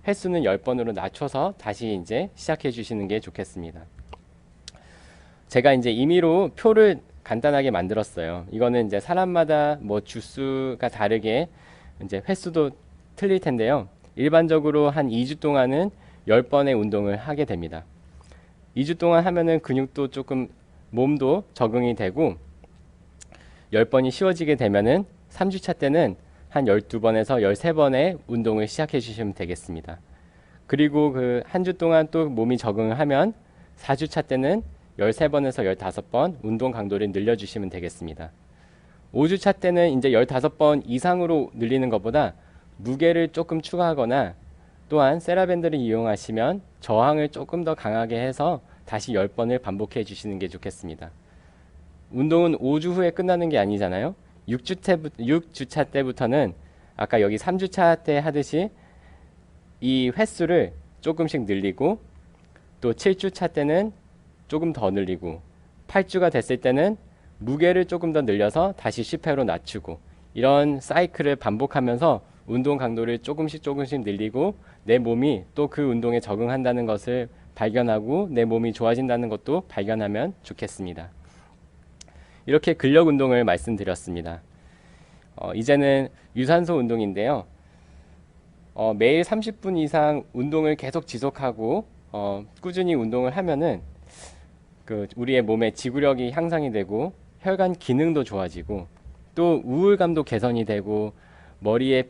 횟수는 10번으로 낮춰서 다시 이제 시작해 주시는 게 좋겠습니다. 제가 이제 임의로 표를 간단하게 만들었어요. 이거는 이제 사람마다 뭐 주수가 다르게 이제 횟수도 틀릴 텐데요. 일반적으로 한 2주 동안은 10번의 운동을 하게 됩니다. 2주 동안 하면은 근육도 조금 몸도 적응이 되고 10번이 쉬워지게 되면은 3주차 때는 한 12번에서 13번의 운동을 시작해 주시면 되겠습니다. 그리고 그 한 주 동안 또 몸이 적응을 하면 4주차 때는 13번에서 15번 운동 강도를 늘려주시면 되겠습니다. 5주차 때는 이제 15번 이상으로 늘리는 것보다 무게를 조금 추가하거나 또한 세라밴드를 이용하시면 저항을 조금 더 강하게 해서 다시 10번을 반복해 주시는 게 좋겠습니다. 운동은 5주 후에 끝나는 게 아니잖아요. 6주차 때부터는 아까 여기 3주차 때 하듯이 이 횟수를 조금씩 늘리고 또 7주차 때는 조금 더 늘리고 8주가 됐을 때는 무게를 조금 더 늘려서 다시 10회로 낮추고 이런 사이클을 반복하면서 운동 강도를 조금씩 늘리고 내 몸이 또 그 운동에 적응한다는 것을 발견하고 내 몸이 좋아진다는 것도 발견하면 좋겠습니다. 이렇게 근력 운동을 말씀드렸습니다. 이제는 유산소 운동인데요. 매일 30분 이상 운동을 계속 지속하고 꾸준히 운동을 하면은 우리의 몸의 지구력이 향상이 되고 혈관 기능도 좋아지고 또 우울감도 개선이 되고 머리의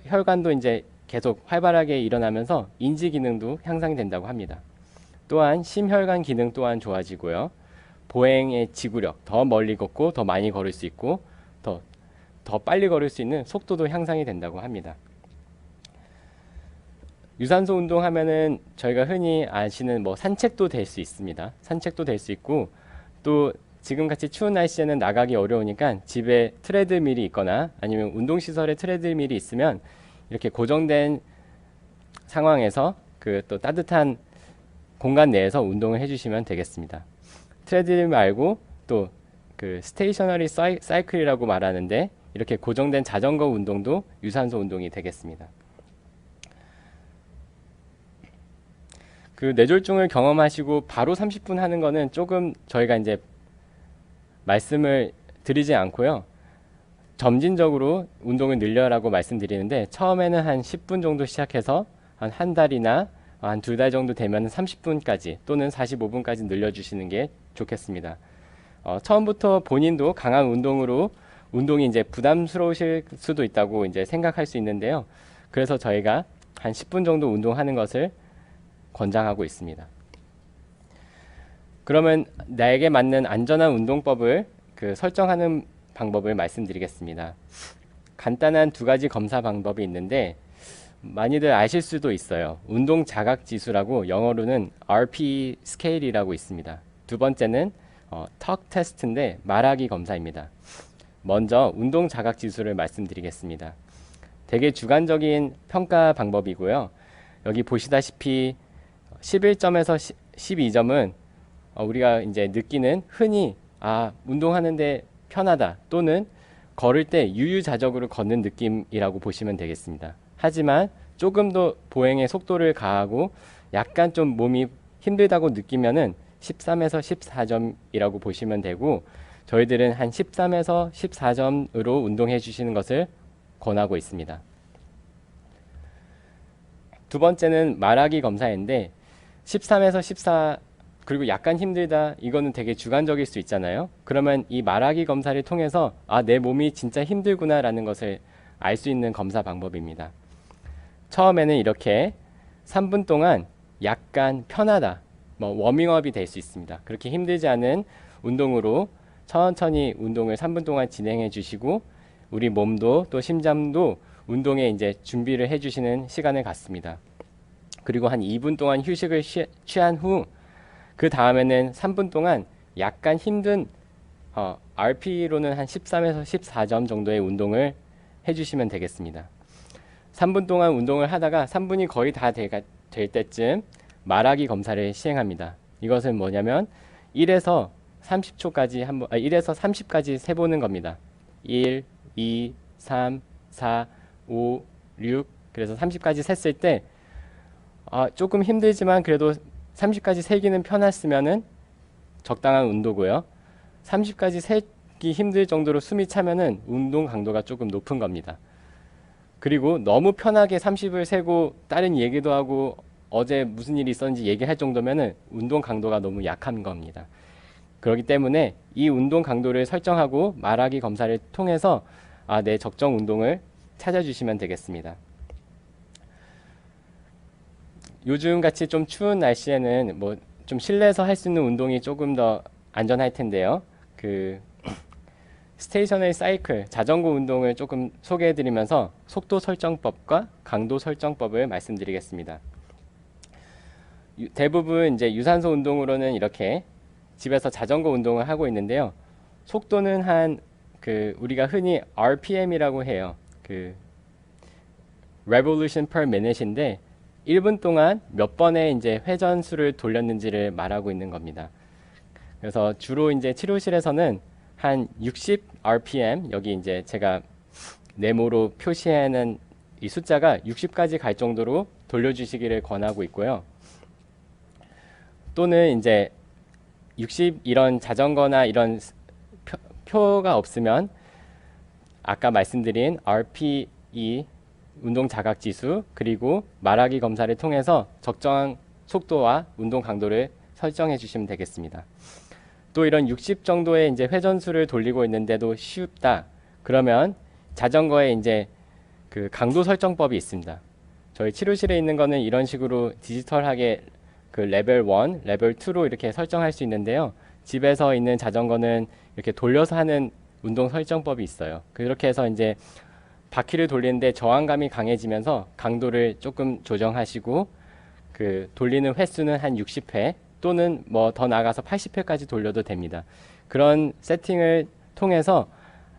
혈관도 이제 계속 활발하게 일어나면서 인지 기능도 향상이 된다고 합니다. 또한 심혈관 기능 또한 좋아지고요. 보행의 지구력, 더 멀리 걷고 더 많이 걸을 수 있고 더 빨리 걸을 수 있는 속도도 향상이 된다고 합니다. 유산소 운동하면은 저희가 흔히 아시는 뭐 산책도 될 수 있습니다. 산책도 될 수 있고 또 지금같이 추운 날씨에는 나가기 어려우니까 집에 트레드밀이 있거나 아니면 운동시설에 트레드밀이 있으면 이렇게 고정된 상황에서 그 또 따뜻한 공간 내에서 운동을 해주시면 되겠습니다. 트레드밀 말고 또 그 스테이셔너리 사이클이라고 말하는데 이렇게 고정된 자전거 운동도 유산소 운동이 되겠습니다. 그 뇌졸중을 경험하시고 바로 30분 하는 거는 조금 저희가 이제 말씀을 드리지 않고요. 점진적으로 운동을 늘려라고 말씀드리는데 처음에는 한 10분 정도 시작해서 한 달이나 한 2달 정도 되면 30분까지 또는 45분까지 늘려주시는 게 좋겠습니다. 처음부터 본인도 강한 운동이 이제 부담스러우실 수도 있다고 이제 생각할 수 있는데요. 그래서 저희가 한 10분 정도 운동하는 것을 권장하고 있습니다. 그러면 나에게 맞는 안전한 운동법을 설정하는 방법을 말씀드리겠습니다. 간단한 2가지 검사 방법이 있는데 많이들 아실 수도 있어요. 운동 자각 지수라고 영어로는 RPE 스케일이라고 있습니다. 두 번째는 턱 테스트인데 말하기 검사입니다. 먼저 운동 자각 지수를 말씀드리겠습니다. 되게 주관적인 평가 방법이고요. 여기 보시다시피 11점에서 12점은 우리가 이제 느끼는 흔히 운동하는데 편하다 또는 걸을 때 유유자적으로 걷는 느낌이라고 보시면 되겠습니다. 하지만 조금 더 보행의 속도를 가하고 약간 좀 몸이 힘들다고 느끼면은 13에서 14점이라고 보시면 되고 저희들은 한 13에서 14점으로 운동해 주시는 것을 권하고 있습니다. 두 번째는 말하기 검사인데 13에서 14 그리고 약간 힘들다 이거는 되게 주관적일 수 있잖아요. 그러면 이 말하기 검사를 통해서 내 몸이 진짜 힘들구나 라는 것을 알 수 있는 검사 방법입니다. 처음에는 이렇게 3분 동안 약간 편하다 워밍업이 될 수 있습니다. 그렇게 힘들지 않은 운동으로 천천히 운동을 3분 동안 진행해 주시고 우리 몸도 또 심장도 운동에 이제 준비를 해 주시는 시간을 갖습니다. 그리고 한 2분 동안 휴식을 취한 후 그 다음에는 3분 동안 약간 힘든 RP로는 한 13에서 14점 정도의 운동을 해주시면 되겠습니다. 3분 동안 운동을 하다가 3분이 거의 다 될 때쯤 말하기 검사를 시행합니다. 이것은 뭐냐면 1에서 30초까지 1에서 30까지 세보는 겁니다. 1, 2, 3, 4, 5, 6 그래서 30까지 셌을 때 조금 힘들지만 그래도 30까지 세기는 편했으면은 적당한 운동고요. 30까지 세기 힘들 정도로 숨이 차면은 운동 강도가 조금 높은 겁니다. 그리고 너무 편하게 30을 세고 다른 얘기도 하고 어제 무슨 일이 있었는지 얘기할 정도면은 운동 강도가 너무 약한 겁니다. 그렇기 때문에 이 운동 강도를 설정하고 말하기 검사를 통해서 내 적정 운동을 찾아주시면 되겠습니다. 요즘 같이 좀 추운 날씨에는 좀 실내에서 할 수 있는 운동이 조금 더 안전할 텐데요. 스테이셔너리 사이클, 자전거 운동을 조금 소개해 드리면서 속도 설정법과 강도 설정법을 말씀드리겠습니다. 대부분 이제 유산소 운동으로는 이렇게 집에서 자전거 운동을 하고 있는데요. 속도는 우리가 흔히 RPM이라고 해요. Revolution per Minute인데 1분 동안 몇 번의 이제 회전수를 돌렸는지를 말하고 있는 겁니다. 그래서 주로 이제 치료실에서는 한 60 RPM 여기 이제 제가 네모로 표시하는 이 숫자가 60까지 갈 정도로 돌려주시기를 권하고 있고요. 또는 이제 60 이런 자전거나 이런 표가 없으면 아까 말씀드린 RPE 운동 자각 지수 그리고 말하기 검사를 통해서 적정한 속도와 운동 강도를 설정해 주시면 되겠습니다. 또 이런 60 정도의 이제 회전수를 돌리고 있는데도 쉽다. 그러면 자전거에 이제 강도 설정법이 있습니다. 저희 치료실에 있는 거는 이런 식으로 디지털하게 레벨 1, 레벨 2로 이렇게 설정할 수 있는데요. 집에서 있는 자전거는 이렇게 돌려서 하는 운동 설정법이 있어요. 그렇게 해서 이제 바퀴를 돌리는데 저항감이 강해지면서 강도를 조금 조정하시고 돌리는 횟수는 한 60회 또는 더 나아가서 80회까지 돌려도 됩니다. 그런 세팅을 통해서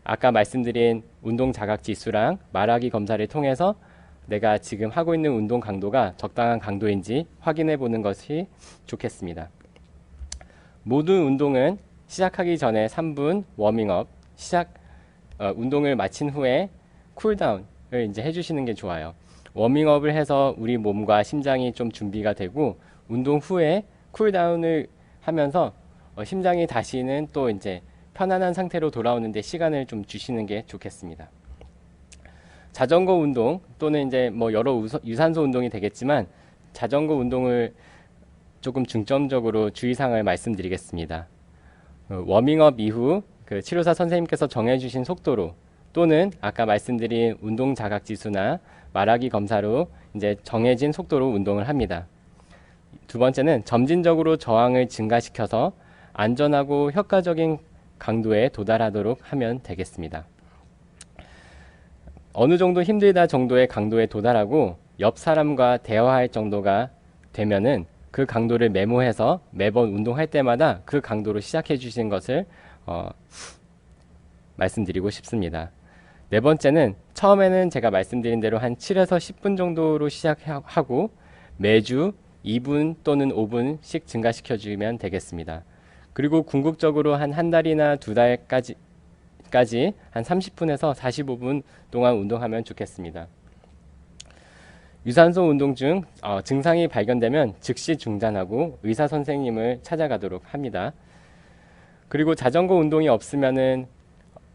아까 말씀드린 운동 자각 지수랑 말하기 검사를 통해서 내가 지금 하고 있는 운동 강도가 적당한 강도인지 확인해 보는 것이 좋겠습니다. 모든 운동은 시작하기 전에 3분 워밍업, 운동을 마친 후에 쿨다운을 이제 해주시는 게 좋아요. 워밍업을 해서 우리 몸과 심장이 좀 준비가 되고 운동 후에 쿨다운을 하면서 심장이 다시는 또 이제 편안한 상태로 돌아오는데 시간을 좀 주시는 게 좋겠습니다. 자전거 운동 또는 이제 뭐 여러 유산소 운동이 되겠지만 자전거 운동을 조금 중점적으로 주의사항을 말씀드리겠습니다. 워밍업 이후 그 치료사 선생님께서 정해주신 속도로 또는 아까 말씀드린 운동 자각 지수나 말하기 검사로 이제 정해진 속도로 운동을 합니다. 두 번째는 점진적으로 저항을 증가시켜서 안전하고 효과적인 강도에 도달하도록 하면 되겠습니다. 어느 정도 힘들다 정도의 강도에 도달하고 옆 사람과 대화할 정도가 되면은 그 강도를 메모해서 매번 운동할 때마다 그 강도로 시작해 주시는 것을 말씀드리고 싶습니다. 네 번째는 처음에는 제가 말씀드린 대로 한 7에서 10분 정도로 시작하고 매주 2분 또는 5분씩 증가시켜 주면 되겠습니다. 그리고 궁극적으로 한 달이나 두 달까지 한 30분에서 45분 동안 운동하면 좋겠습니다. 유산소 운동 중 증상이 발견되면 즉시 중단하고 의사 선생님을 찾아가도록 합니다. 그리고 자전거 운동이 없으면은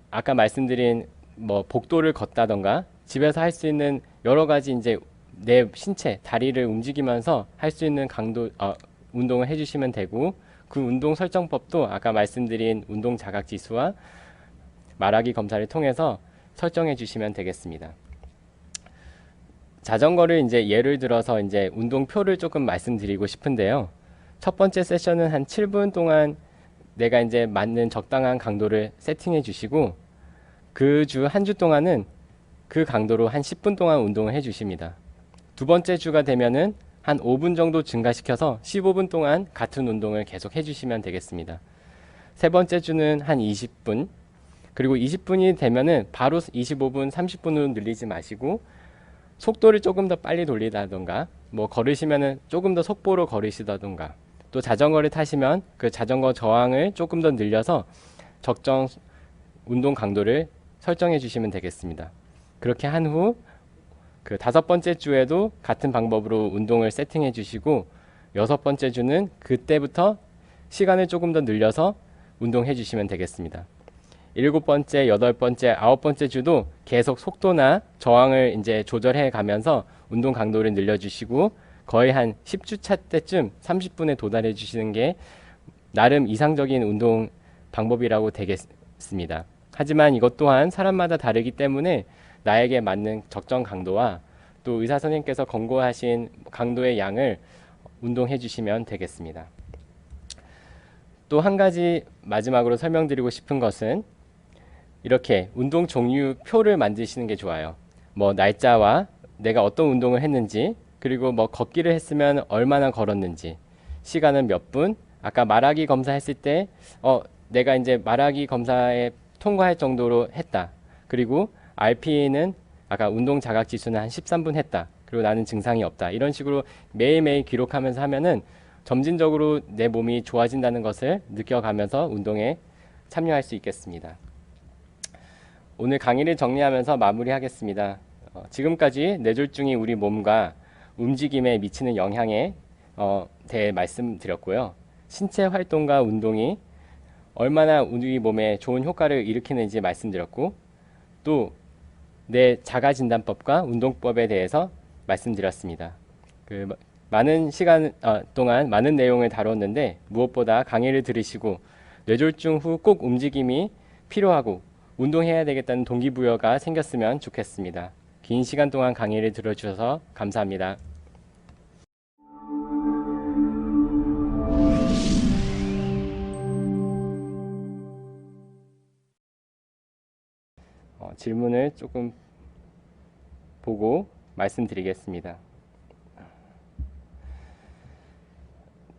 아까 말씀드린 뭐 복도를 걷다던가 집에서 할 수 있는 여러 가지 이제 내 신체 다리를 움직이면서 할 수 있는 운동을 해주시면 되고 그 운동 설정법도 아까 말씀드린 운동 자각 지수와 말하기 검사를 통해서 설정해 주시면 되겠습니다. 자전거를 이제 예를 들어서 이제 운동표를 조금 말씀드리고 싶은데요. 첫 번째 세션은 한 7분 동안 내가 이제 맞는 적당한 강도를 세팅해 주시고 그 주 한 주 동안은 그 강도로 한 10분 동안 운동을 해 주십니다. 두 번째 주가 되면은 한 5분 정도 증가시켜서 15분 동안 같은 운동을 계속 해 주시면 되겠습니다. 세 번째 주는 한 20분, 그리고 20분이 되면은 바로 25분, 30분으로 늘리지 마시고 속도를 조금 더 빨리 돌리다던가 뭐 걸으시면은 조금 더 속보로 걸으시다던가 또 자전거를 타시면 그 자전거 저항을 조금 더 늘려서 적정 운동 강도를 설정해 주시면 되겠습니다. 그렇게 한 후 그 다섯 번째 주에도 같은 방법으로 운동을 세팅해 주시고 여섯 번째 주는 그때부터 시간을 조금 더 늘려서 운동해 주시면 되겠습니다. 일곱 번째, 여덟 번째, 아홉 번째 주도 계속 속도나 저항을 이제 조절해 가면서 운동 강도를 늘려주시고 거의 한 10주차 때쯤 30분에 도달해 주시는 게 나름 이상적인 운동 방법이라고 되겠습니다. 하지만 이것 또한 사람마다 다르기 때문에 나에게 맞는 적정 강도와 또 의사 선생님께서 권고하신 강도의 양을 운동해 주시면 되겠습니다. 또 한 가지 마지막으로 설명드리고 싶은 것은 이렇게 운동 종류 표를 만드시는 게 좋아요. 뭐 날짜와 내가 어떤 운동을 했는지, 그리고 뭐 걷기를 했으면 얼마나 걸었는지, 시간은 몇 분, 아까 말하기 검사했을 때 내가 이제 말하기 검사에 통과할 정도로 했다. 그리고 RP는 아까 운동 자각 지수는 한 13분 했다. 그리고 나는 증상이 없다. 이런 식으로 매일매일 기록하면서 하면은 점진적으로 내 몸이 좋아진다는 것을 느껴가면서 운동에 참여할 수 있겠습니다. 오늘 강의를 정리하면서 마무리하겠습니다. 지금까지 뇌졸중이 우리 몸과 움직임에 미치는 영향에 대해 말씀드렸고요. 신체 활동과 운동이 얼마나 우리 몸에 좋은 효과를 일으키는지 말씀드렸고 또 내 자가진단법과 운동법에 대해서 말씀드렸습니다. 많은 시간 동안 많은 내용을 다뤘는데 무엇보다 강의를 들으시고 뇌졸중 후 꼭 움직임이 필요하고 운동해야 되겠다는 동기부여가 생겼으면 좋겠습니다. 긴 시간 동안 강의를 들어주셔서 감사합니다. 질문을 조금 보고 말씀드리겠습니다.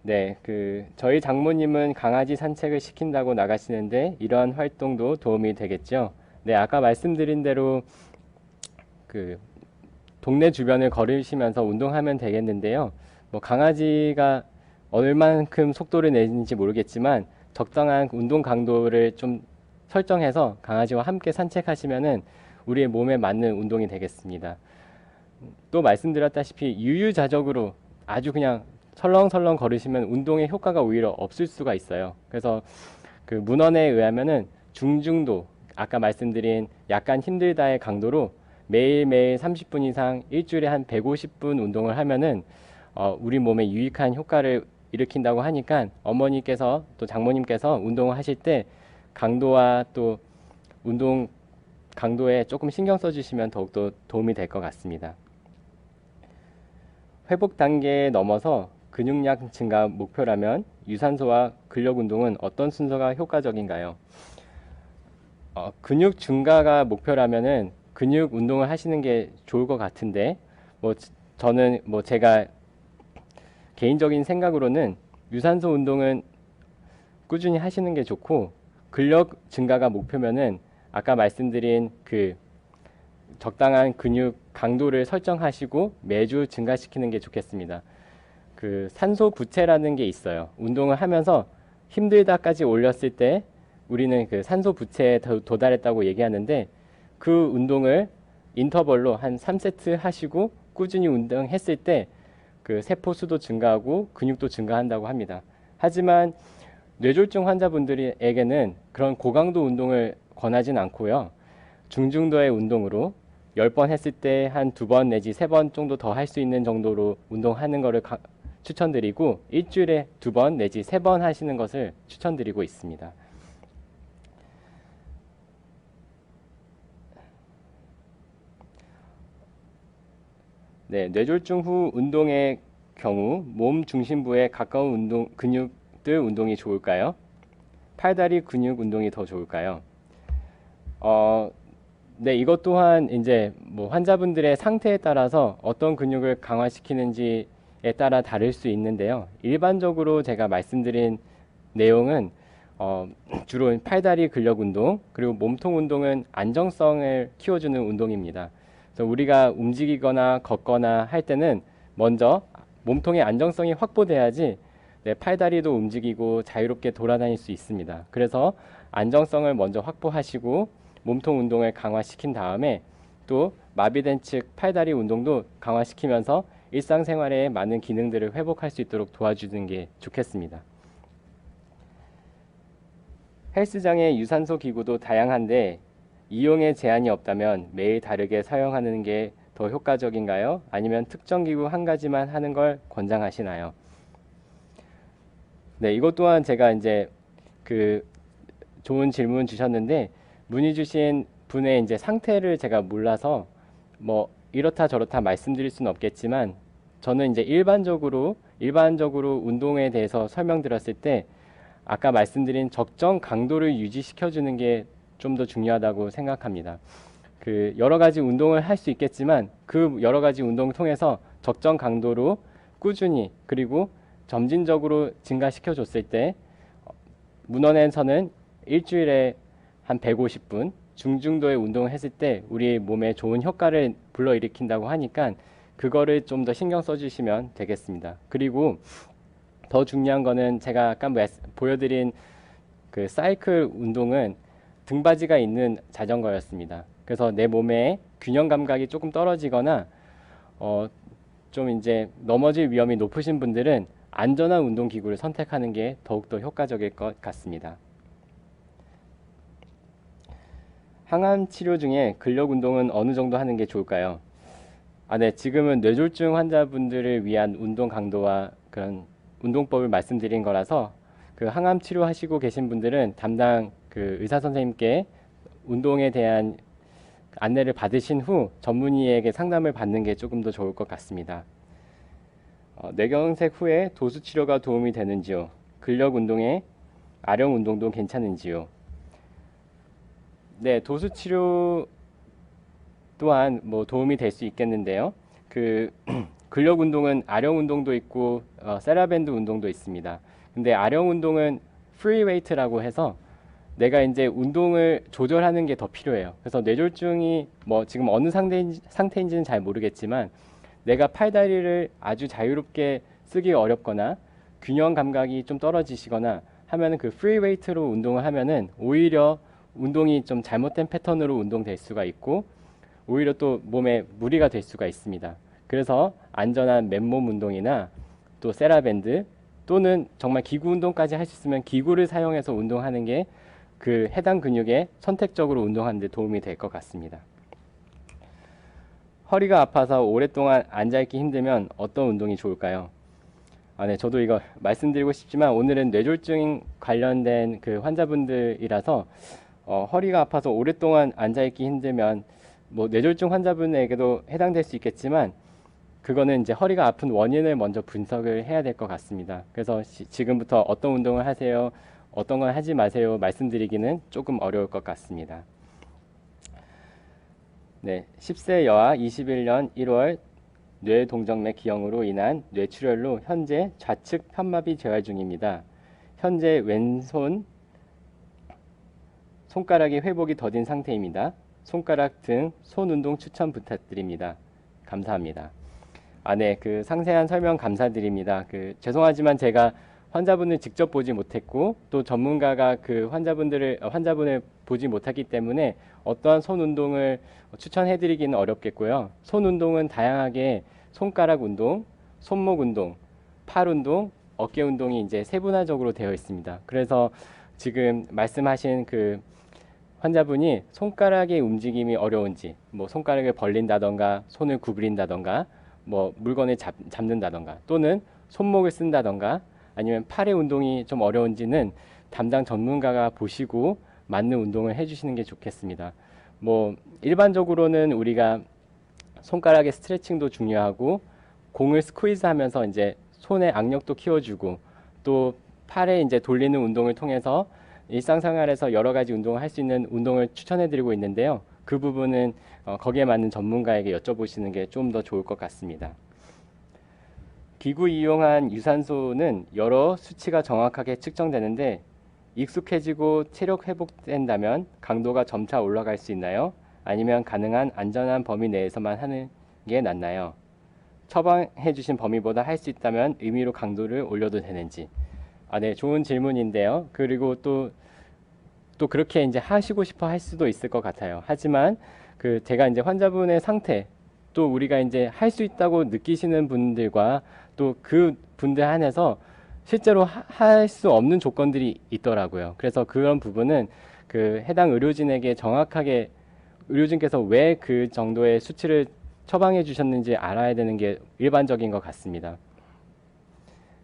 네, 저희 장모님은 강아지 산책을 시킨다고 나가시는데 이러한 활동도 도움이 되겠죠. 네, 아까 말씀드린 대로 그 동네 주변을 걸으시면서 운동하면 되겠는데요. 뭐 강아지가 얼만큼 속도를 내는지 모르겠지만 적당한 운동 강도를 좀 설정해서 강아지와 함께 산책하시면은 우리의 몸에 맞는 운동이 되겠습니다. 또 말씀드렸다시피 유유자적으로 아주 그냥 설렁설렁 걸으시면 운동의 효과가 오히려 없을 수가 있어요. 그래서 그 문헌에 의하면은 중중도, 아까 말씀드린 약간 힘들다의 강도로 매일매일 30분 이상 일주일에 한 150분 운동을 하면은 우리 몸에 유익한 효과를 일으킨다고 하니까 어머니께서 또 장모님께서 운동을 하실 때 강도와 또 운동 강도에 조금 신경 써주시면 더욱더 도움이 될 것 같습니다. 회복 단계에 넘어서 근육량 증가 목표라면 유산소와 근력 운동은 어떤 순서가 효과적인가요? 근육 증가가 목표라면은 근육 운동을 하시는 게 좋을 것 같은데, 뭐 저는 뭐 제가 개인적인 생각으로는 유산소 운동은 꾸준히 하시는 게 좋고, 근력 증가가 목표면은 아까 말씀드린 적당한 근육 강도를 설정하시고 매주 증가시키는 게 좋겠습니다. 산소 부채라는 게 있어요. 운동을 하면서 힘들다까지 올렸을 때 우리는 산소 부채에 도달했다고 얘기하는데, 그 운동을 인터벌로 한 3세트 하시고 꾸준히 운동했을 때 세포 수도 증가하고 근육도 증가한다고 합니다. 하지만 뇌졸중 환자분들에게는 그런 고강도 운동을 권하진 않고요. 중중도의 운동으로 10번 했을 때 한 2번 내지 3번 정도 더 할 수 있는 정도로 운동하는 것을 추천드리고, 일주일에 2번 내지 3번 하시는 것을 추천드리고 있습니다. 네, 뇌졸중 후 운동의 경우 몸 중심부에 가까운 근육들 운동이 좋을까요? 팔다리 근육 운동이 더 좋을까요? 네, 이것 또한 이제 뭐 환자분들의 상태에 따라서 어떤 근육을 강화시키는지에 따라 다를 수 있는데요. 일반적으로 제가 말씀드린 내용은 주로 팔다리 근력 운동, 그리고 몸통 운동은 안정성을 키워주는 운동입니다. 그래서 우리가 움직이거나 걷거나 할 때는 먼저 몸통의 안정성이 확보돼야지 팔다리도 움직이고 자유롭게 돌아다닐 수 있습니다. 그래서 안정성을 먼저 확보하시고 몸통 운동을 강화시킨 다음에 또 마비된 측 팔다리 운동도 강화시키면서 일상생활에 많은 기능들을 회복할 수 있도록 도와주는 게 좋겠습니다. 헬스장의 유산소 기구도 다양한데 이용에 제한이 없다면 매일 다르게 사용하는 게 더 효과적인가요? 아니면 특정 기구 한 가지만 하는 걸 권장하시나요? 네, 이것 또한 제가 이제 좋은 질문 주셨는데, 문의 주신 분의 이제 상태를 제가 몰라서 뭐 이렇다 저렇다 말씀드릴 수는 없겠지만, 저는 이제 일반적으로 운동에 대해서 설명드렸을 때 아까 말씀드린 적정 강도를 유지시켜 주는 게 좀 더 중요하다고 생각합니다. 여러 가지 운동을 할 수 있겠지만 여러 가지 운동을 통해서 적정 강도로 꾸준히 그리고 점진적으로 증가시켜 줬을 때 문헌에서는 일주일에 한 150분 중중도의 운동을 했을 때 우리 몸에 좋은 효과를 불러일으킨다고 하니까 그거를 좀 더 신경 써주시면 되겠습니다. 그리고 더 중요한 거는 제가 아까 보여드린 사이클 운동은 등받이가 있는 자전거였습니다. 그래서 내 몸에 균형 감각이 조금 떨어지거나 좀 이제 넘어질 위험이 높으신 분들은 안전한 운동 기구를 선택하는 게 더욱더 효과적일 것 같습니다. 항암 치료 중에 근력 운동은 어느 정도 하는 게 좋을까요? 네, 지금은 뇌졸중 환자분들을 위한 운동 강도와 그런 운동법을 말씀드린 거라서 항암 치료하시고 계신 분들은 담당 의사 선생님께 운동에 대한 안내를 받으신 후 전문의에게 상담을 받는 게 조금 더 좋을 것 같습니다. 뇌경색 후에 도수 치료가 도움이 되는지요? 근력 운동에 아령 운동도 괜찮은지요? 네, 도수 치료 또한 뭐 도움이 될 수 있겠는데요. 근력 운동은 아령 운동도 있고 세라밴드 운동도 있습니다. 근데 아령 운동은 프리웨이트라고 해서 내가 이제 운동을 조절하는 게 더 필요해요. 그래서 뇌졸중이 뭐 지금 어느 상태인지는 잘 모르겠지만 내가 팔다리를 아주 자유롭게 쓰기 어렵거나 균형 감각이 좀 떨어지시거나 하면은 그 프리웨이트로 운동을 하면은 오히려 운동이 좀 잘못된 패턴으로 운동될 수가 있고 오히려 또 몸에 무리가 될 수가 있습니다. 그래서 안전한 맨몸 운동이나 또 세라밴드 또는 정말 기구 운동까지 할 수 있으면 기구를 사용해서 운동하는 게 그 해당 근육에 선택적으로 운동하는 데 도움이 될 것 같습니다. 허리가 아파서 오랫동안 앉아있기 힘들면 어떤 운동이 좋을까요? 네, 저도 이거 말씀드리고 싶지만 오늘은 뇌졸중 관련된 그 환자분들이라서 허리가 아파서 오랫동안 앉아있기 힘들면 뭐 뇌졸중 환자분에게도 해당될 수 있겠지만 그거는 이제 허리가 아픈 원인을 먼저 분석을 해야 될 것 같습니다. 그래서 지금부터 어떤 운동을 하세요, 어떤 건 하지 마세요 말씀드리기는 조금 어려울 것 같습니다. 네, 10세 여아 21년 1월 뇌동정맥 기형으로 인한 뇌출혈로 현재 좌측 편마비 재활 중입니다. 현재 왼손 손가락이 회복이 더딘 상태입니다. 손가락 등 손 운동 추천 부탁드립니다. 감사합니다. 네, 그 상세한 설명 감사드립니다. 죄송하지만 제가 환자분을 직접 보지 못했고 또 전문가가 그 환자분을 보지 못했기 때문에 어떠한 손 운동을 추천해드리기는 어렵겠고요. 손 운동은 다양하게 손가락 운동, 손목 운동, 팔 운동, 어깨 운동이 이제 세분화적으로 되어 있습니다. 그래서 지금 말씀하신 그 환자분이 손가락의 움직임이 어려운지, 뭐 손가락을 벌린다던가, 손을 구부린다던가, 뭐 물건을 잡는다던가, 또는 손목을 쓴다던가, 아니면 팔의 운동이 좀 어려운지는 담당 전문가가 보시고 맞는 운동을 해주시는 게 좋겠습니다. 뭐 일반적으로는 우리가 손가락의 스트레칭도 중요하고 공을 스퀴즈 하면서 이제 손의 악력도 키워주고 또 팔에 이제 돌리는 운동을 통해서 일상생활에서 여러 가지 운동을 할 수 있는 운동을 추천해드리고 있는데요. 그 부분은 거기에 맞는 전문가에게 여쭤보시는 게 좀 더 좋을 것 같습니다. 기구 이용한 유산소는 여러 수치가 정확하게 측정되는데 익숙해지고 체력 회복된다면 강도가 점차 올라갈 수 있나요? 아니면 가능한 안전한 범위 내에서만 하는 게 낫나요? 처방해 주신 범위보다 할 수 있다면 의미로 강도를 올려도 되는지. 네, 좋은 질문인데요. 그리고 또 그렇게 이제 하시고 싶어 할 수도 있을 것 같아요. 하지만 제가 이제 환자분의 상태, 또 우리가 이제 할 수 있다고 느끼시는 분들과 또 그 분들 한해서 실제로 할 수 없는 조건들이 있더라고요. 그래서 그런 부분은 해당 의료진에게 정확하게 의료진께서 왜 그 정도의 수치를 처방해 주셨는지 알아야 되는 게 일반적인 것 같습니다.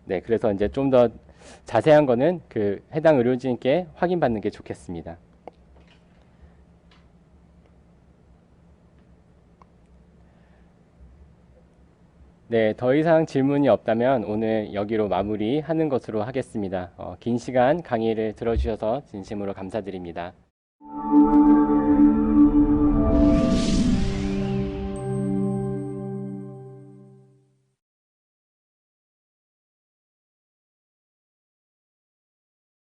네, 그래서 이제 좀 더 자세한 거는 해당 의료진께 확인받는 게 좋겠습니다. 네, 더 이상 질문이 없다면 오늘 여기로 마무리하는 것으로 하겠습니다. 긴 시간 강의를 들어주셔서 진심으로 감사드립니다.